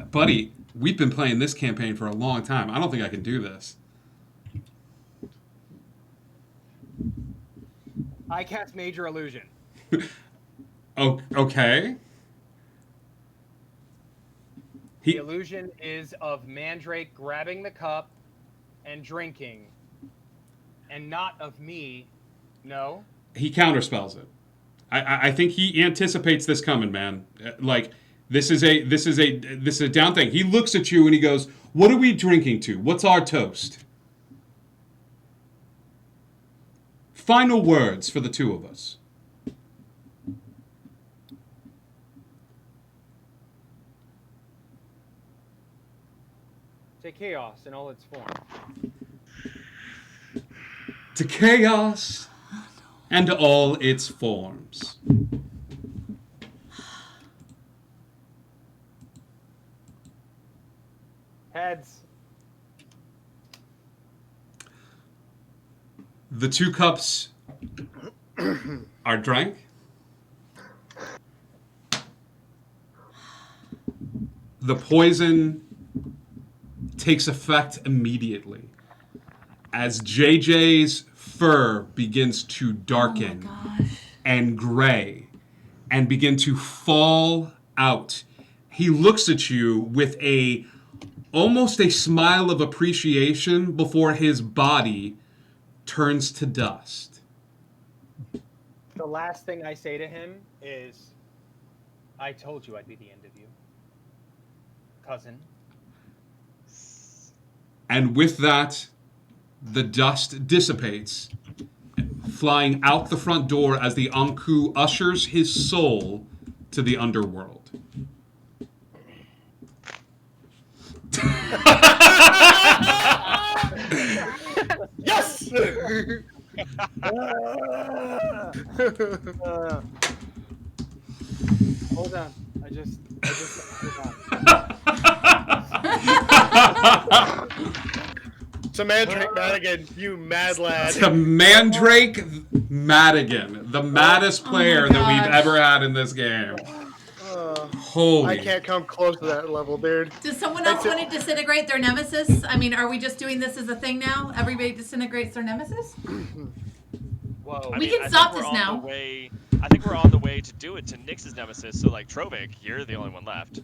Buddy, we've been playing this campaign for a long time. I don't think I can do this. I cast Major Illusion. Oh, okay. The illusion is of Mandrake grabbing the cup and drinking, and not of me. No? He counterspells it. I think he anticipates this coming, man. Like, this is a down thing. He looks at you and he goes, "What are we drinking to? What's our toast?" Final words for the 2 of us. To chaos in all its forms. To chaos and all its forms. Heads. The 2 cups are drank. The poison takes effect immediately as JJ's fur begins to darken and gray and begin to fall out. He looks at you with almost a smile of appreciation before his body turns to dust. The last thing I say to him is, "I told you I'd be the end of you, cousin." And with that, the dust dissipates, flying out the front door as the Anku ushers his soul to the underworld. Yes! Hold on. I just hold It's a Mandrake Madigan, you mad lad. To Mandrake Madigan, the maddest player that we've ever had in this game. Holy. I can't come close to that level, dude. Does someone else want to disintegrate their nemesis? I mean, are we just doing this as a thing now? Everybody disintegrates their nemesis? Whoa. We can stop this now. I think we're on the way to do it to Nyx's nemesis. So like Trovik, you're the only one left.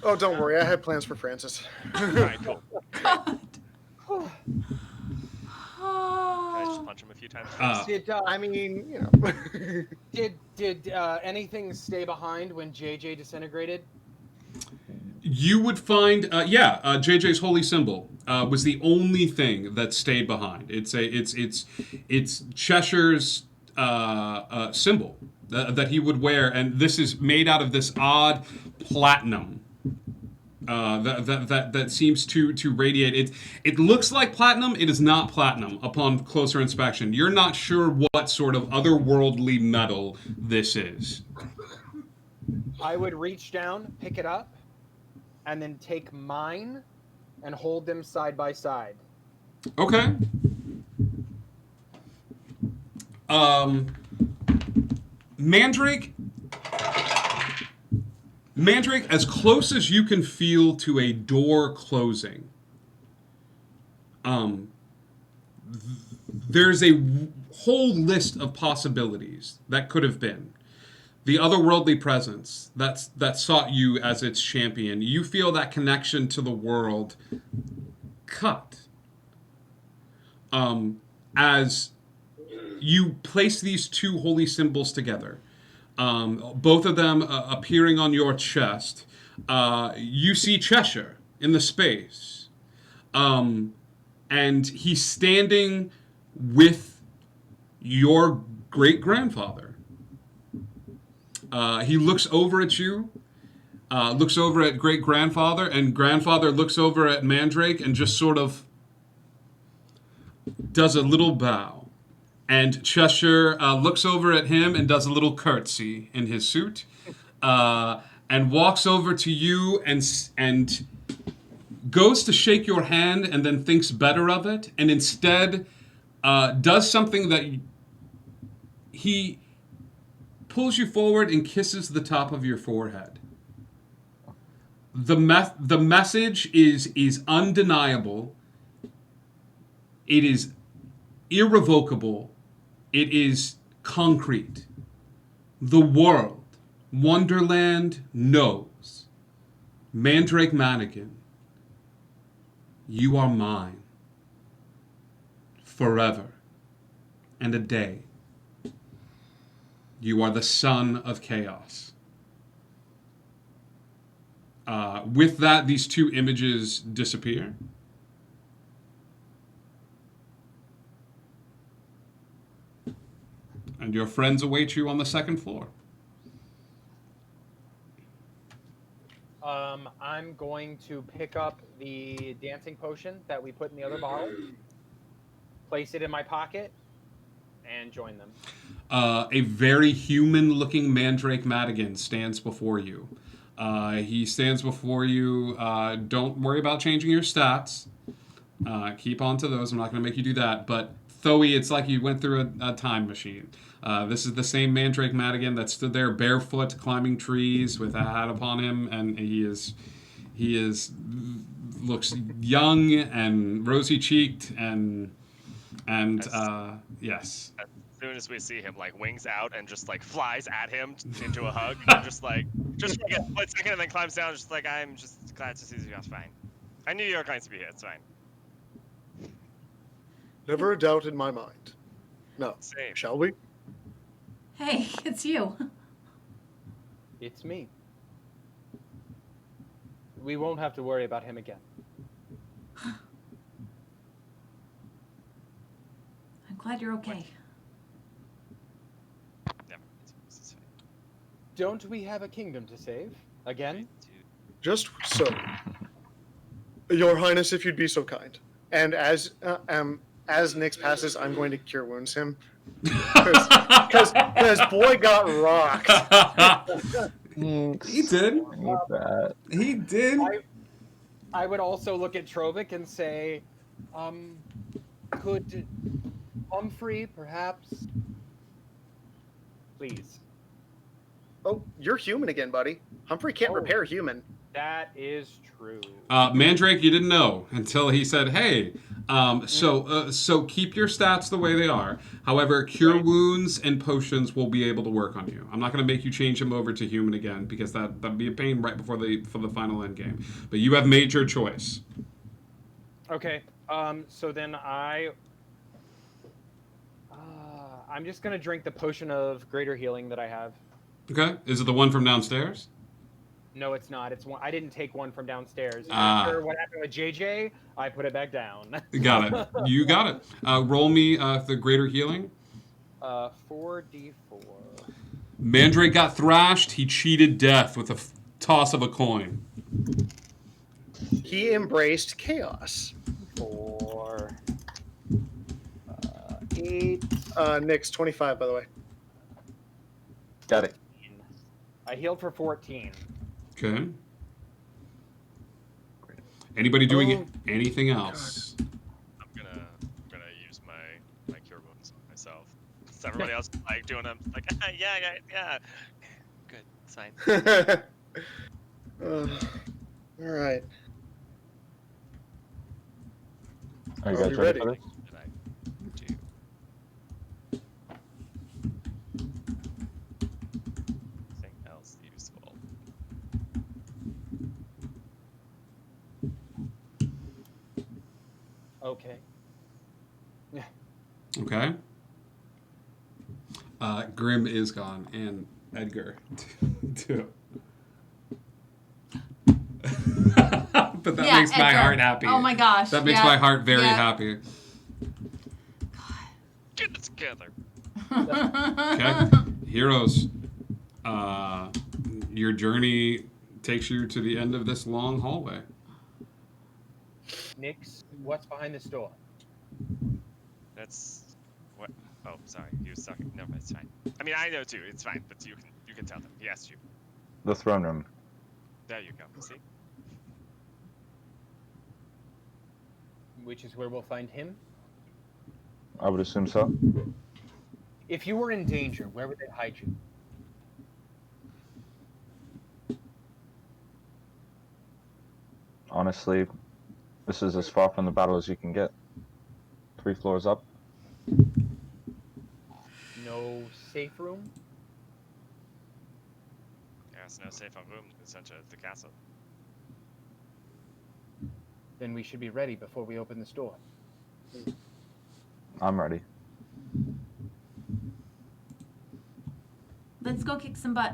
Oh, don't worry. I had plans for Francis. Alright, cool. God. Can I just punch him a few times? I mean, you know. Did anything stay behind when JJ disintegrated? You would find, JJ's holy symbol was the only thing that stayed behind. It's Cheshire's symbol that he would wear, and this is made out of this odd platinum. That seems to radiate. It looks like platinum. It is not platinum upon closer inspection. You're not sure what sort of otherworldly metal this is. I would reach down, pick it up, and then take mine and hold them side by side. Okay. Mandrake, as close as you can feel to a door closing, there's a whole list of possibilities that could have been. The otherworldly presence that sought you as its champion. You feel that connection to the world cut. As you place these two holy symbols together, both of them appearing on your chest, you see Cheshire in the space. And he's standing with your great-grandfather. He looks over at you, looks over at great-grandfather, and grandfather looks over at Mandrake and just sort of does a little bow. And Cheshire looks over at him and does a little curtsy in his suit, and walks over to you and goes to shake your hand and then thinks better of it, and instead does something that he pulls you forward and kisses the top of your forehead. The message is undeniable. It is irrevocable. It is concrete. The world, Wonderland, knows. Mandrake Madigan, you are mine. Forever and a day. You are the son of chaos. With that, these two images disappear. And your friends await you on the second floor. I'm going to pick up the dancing potion that we put in the other bottle, place it in my pocket, and join them. A very human-looking Mandrake Madigan stands before you. He stands before you. Don't worry about changing your stats. Keep on to those. I'm not going to make you do that. But Thoe, it's like you went through a time machine. This is the same Mandrake Madigan that stood there barefoot, climbing trees with a hat upon him, and he looks young and rosy-cheeked and yes. As soon as we see him, like, wings out and just, like, flies at him into a hug, and just for like a split second, and then climbs down, just like, I'm just glad to see you guys fine. I knew you were going to be here, it's fine. Never a doubt in my mind. No. Same. Shall we? Hey, it's you. It's me. We won't have to worry about him again. I'm glad you're okay. Never. It's fine. Don't we have a kingdom to save? Again? Just so. Your Highness, if you'd be so kind. And as as Nyx passes, I'm going to cure wounds him. Because boy got rocked. He did. He did. I would also look at Trovic and say, could Humphrey perhaps, please? Oh, you're human again, buddy. Humphrey can't repair human. That is true. Mandrake, you didn't know until he said, "Hey, so keep your stats the way they are. However, cure wounds and potions will be able to work on you. I'm not going to make you change him over to human again because that'd be a pain right before for the final end game. But you have made your choice." Okay. So then I'm just gonna drink the potion of greater healing that I have. Okay. Is it the one from downstairs? No, it's not. It's one. I didn't take one from downstairs. Ah. After what happened with JJ, I put it back down. Got it. You got it. Roll me the greater healing. 4d4. Mandrake got thrashed. He cheated death with a toss of a coin. He embraced chaos. 4. 8. Nyx, 25, by the way. Got it. I healed for 14. Okay. Anybody doing anything else? I'm gonna use my cure wounds on myself. So everybody else like doing them like yeah. Good, it's fine. All right. Are you guys ready for this? Anything else useful? Okay. Okay. Grim is gone, and Edgar too. But that makes my Edgar. heart happy. Oh my gosh. That makes my heart very happy. Get it together. Okay. Heroes, your journey takes you to the end of this long hallway. Nyx, what's behind this door? That's what. Oh, sorry. He was talking. No, it's fine. I mean, I know too. It's fine, but you can tell them. He asked you. The throne room. There you go. See. Which is where we'll find him? I would assume so. If you were in danger, where would they hide you? Honestly, this is as far from the battle as you can get. 3 floors up. No safe room? There's no safe room in the castle. Then we should be ready before we open this door. I'm ready. Let's go kick some butt.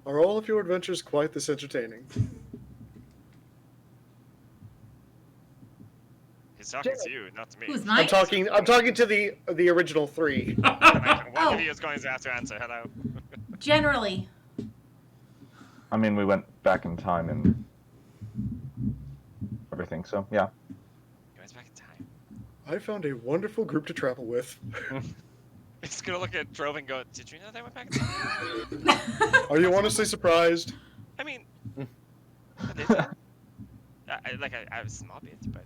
Are all of your adventures quite this entertaining? He's talking to you, not to me. Who's I'm talking to the original 3. One of you is going to have to answer. Hello. Generally. I mean, we went back in time and everything, so yeah. Goes back in time. I found a wonderful group to travel with. He's gonna look at Drove and go, "Did you know they went back in time?" Are you honestly surprised? I mean, I was a small bit, but.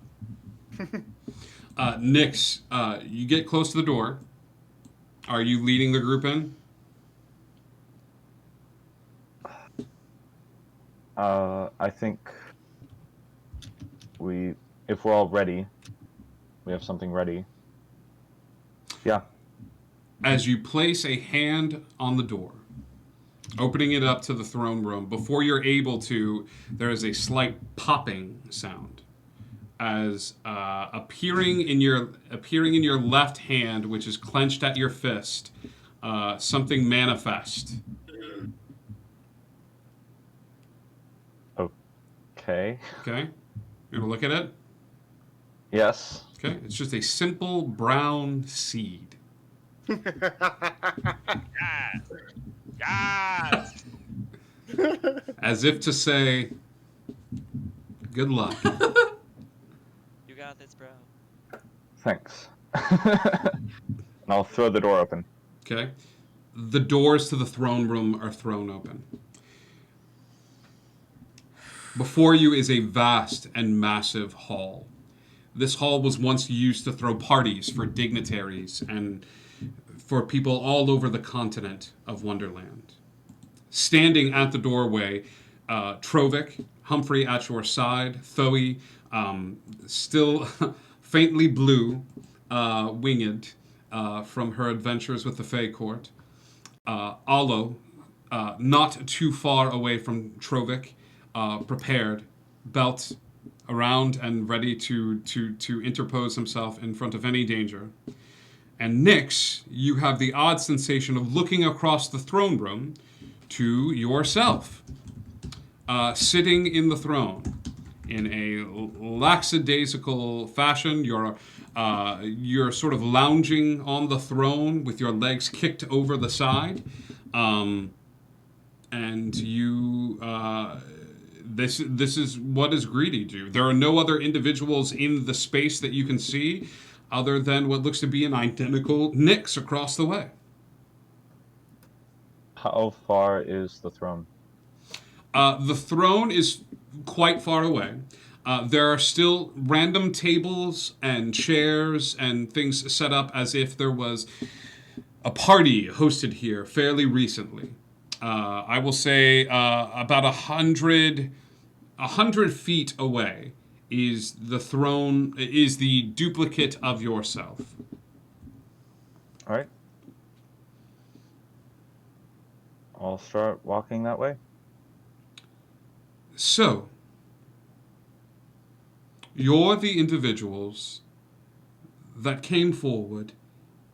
Nyx, you get close to the door. Are you leading the group in? I think if we're all ready, we have something ready. Yeah. As you place a hand on the door, opening it up to the throne room, before you're able to, there is a slight popping sound. As appearing in your left hand, which is clenched at your fist, something manifest. Okay. Okay. You want to look at it? Yes. Okay. It's just a simple brown seed. Yes! As if to say, good luck. You got this, bro. Thanks. And I'll throw the door open. Okay. The doors to the throne room are thrown open. Before you is a vast and massive hall. This hall was once used to throw parties for dignitaries and for people all over the continent of Wonderland. Standing at the doorway, Trovik, Humphrey at your side, Thoe, still faintly blue, winged from her adventures with the Fae Court. Alo, not too far away from Trovik, prepared, belt around and ready to interpose himself in front of any danger. And Nyx, you have the odd sensation of looking across the throne room to yourself, sitting in the throne in a lackadaisical fashion. You're sort of lounging on the throne with your legs kicked over the side, and you. This is what is greeted you. There are no other individuals in the space that you can see, other than what looks to be an identical Nyx across the way. How far is the throne? The throne is quite far away. There are still random tables and chairs and things set up as if there was a party hosted here fairly recently. I will say about 100 feet away is the throne, is the duplicate of yourself. All right. I'll start walking that way. So, you're the individuals that came forward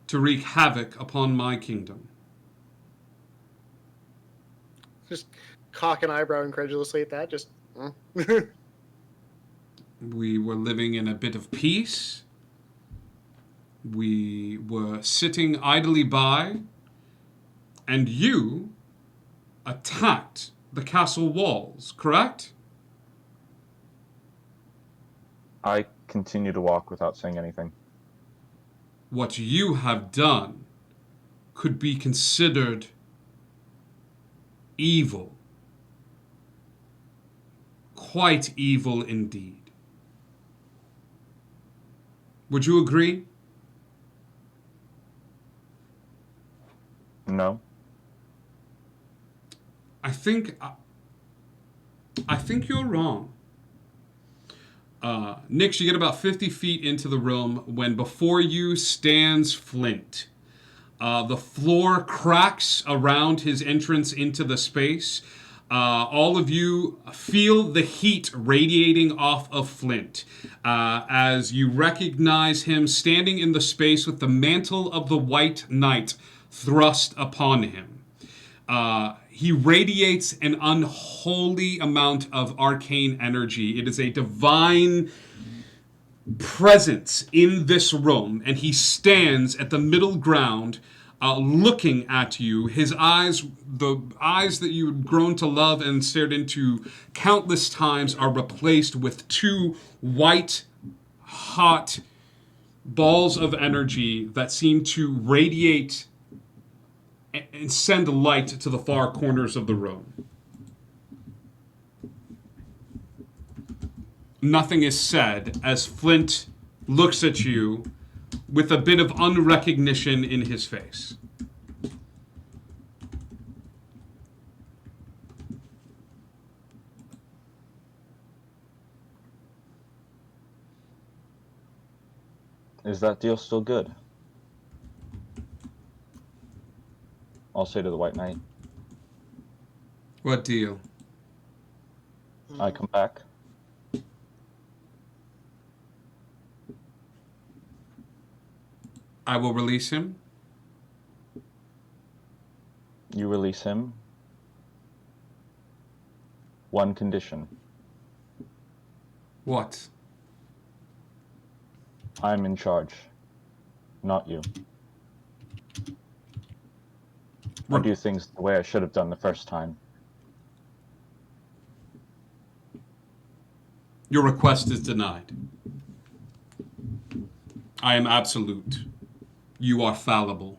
to wreak havoc upon my kingdom. Just cock an eyebrow incredulously at that. Just. We were living in a bit of peace. We were sitting idly by, and you attacked the castle walls, correct? I continue to walk without saying anything. What you have done could be considered evil. Quite evil indeed. Would you agree? No. I think you're wrong. Nyx, you get about 50 feet into the room when before you stands Flint. The floor cracks around his entrance into the space. All of you feel the heat radiating off of Flint as you recognize him standing in the space with the mantle of the White Knight thrust upon him. He radiates an unholy amount of arcane energy. It is a divine presence in this room, and he stands at the middle ground looking at you. His eyes, the eyes that you had grown to love and stared into countless times, are replaced with two white, hot balls of energy that seem to radiate and send light to the far corners of the room. Nothing is said as Flint looks at you with a bit of unrecognition in his face. Is that deal still good? I'll say to the White Knight. What deal? I come back. I will release him. You release him. One condition. What? I'm in charge, not you. I do things the way I should have done the first time. Your request is denied. I am absolute. You are fallible.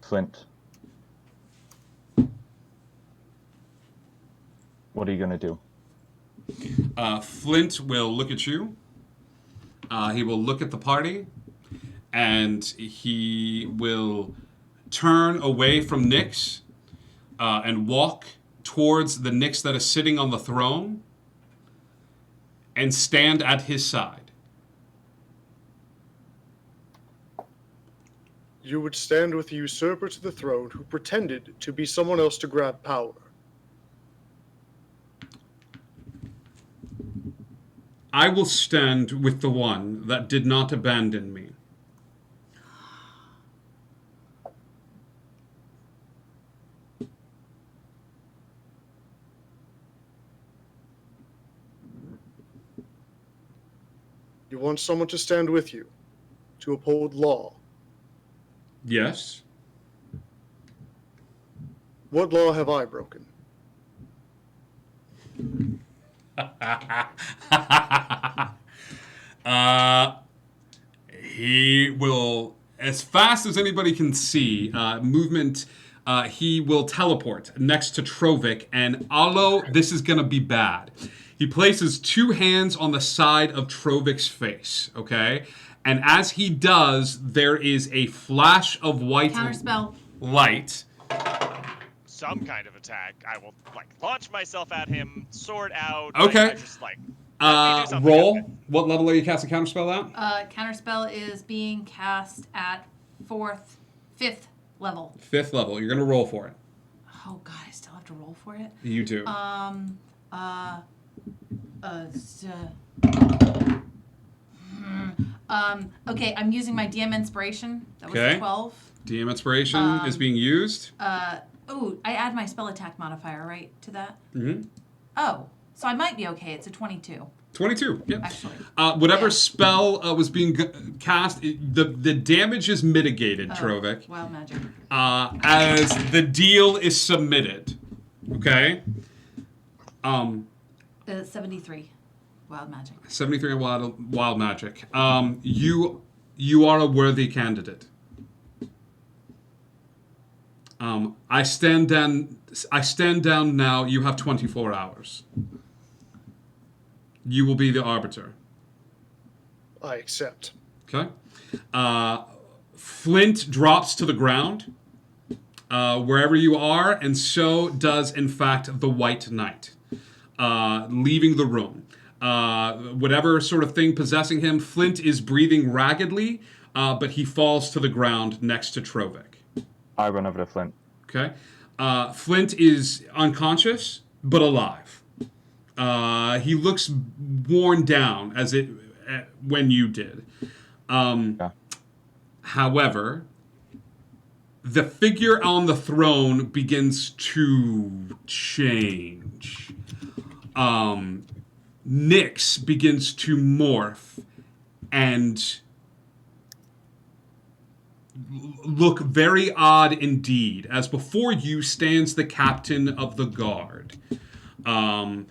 Flint. What are you gonna do? Flint will look at you. He will look at the party, and he will turn away from Nyx and walk towards the Nyx that is sitting on the throne and stand at his side. You would stand with the usurper to the throne who pretended to be someone else to grab power. I will stand with the one that did not abandon me. You want someone to stand with you, to uphold law. Yes. What law have I broken? He will, as fast as anybody can see, movement, he will teleport next to Trovik, and Alo, this is going to be bad. He places 2 hands on the side of Trovik's face, okay? And as he does, there is a flash of white Counterspell. light. Some kind of attack. I will launch myself at him, sword out. Okay. I just let me do something. Roll. What level are you casting Counterspell at? Counterspell is being cast at 5th level. 5th level. You're going to roll for it. Oh god, I still have to roll for it. You do. Okay, I'm using my DM inspiration. That was a 12. DM inspiration is being used. Oh, I add my spell attack modifier, right, to that? Mm-hmm. Oh, so I might be okay. It's a 22. 22, yep. Actually. Whatever spell was being cast, the damage is mitigated, Trovik. Wild magic. As the deal is submitted. Okay? 73. Wild magic. 73 wild magic. You are a worthy candidate. I stand down now. You have 24 hours. You will be the arbiter. I accept. Okay. Flint drops to the ground wherever you are, and so does, in fact, the White Knight, leaving the room. Whatever sort of thing possessing him, Flint is breathing raggedly, but he falls to the ground next to Trovik. I run over to Flint. Okay. Flint is unconscious, but alive. He looks worn down when you did. However, the figure on the throne begins to change. Nyx begins to morph and look very odd indeed, as before you stands the captain of the guard. An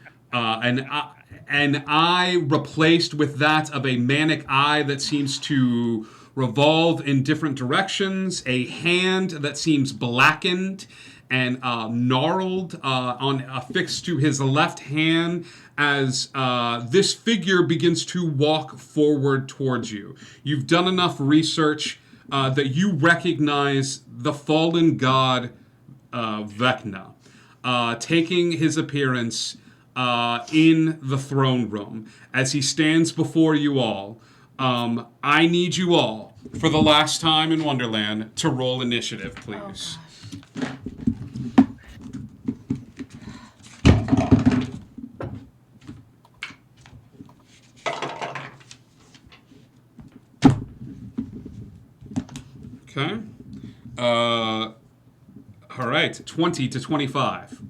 eye replaced with that of a manic eye that seems to revolve in different directions, a hand that seems blackened and gnarled affixed to his left hand as this figure begins to walk forward towards you. You've done enough research that you recognize the fallen god Vecna, taking his appearance in the throne room as he stands before you all. I need you all, for the last time in Wonderland, to roll initiative, please. Okay. All right. 20 to 25.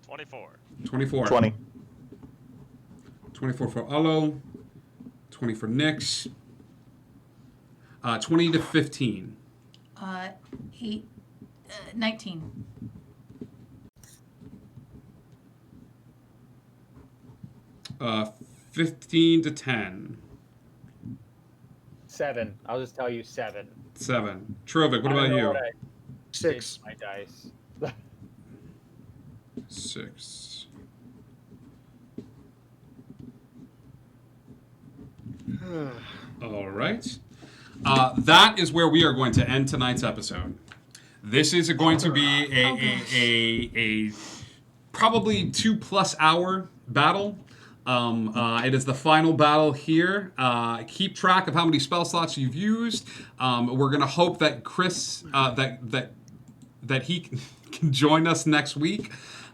24. 24. 20. 24 for Olo. 20 for Nyx. 20 to 15. 19. 15 to 10. 7. I'll just tell you 7. 7. Trovik, what I don't about know you? what I 6. did with my dice. 6. All right. That is where we are going to end tonight's episode. This is going to be a probably 2+ hour battle. It is the final battle here. Keep track of how many spell slots you've used. We're gonna hope that Chris that he can join us next week.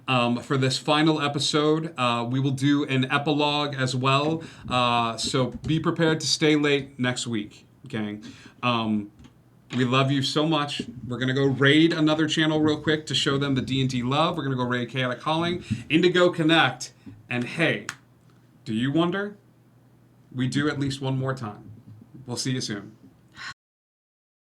For this final episode. We will do an epilogue as well. So be prepared to stay late next week, gang. We love you so much. We're going to go raid another channel real quick to show them the D&D love. We're going to go raid Chaotic Calling, Indigo Connect, and hey, do you wonder? We do at least one more time. We'll see you soon.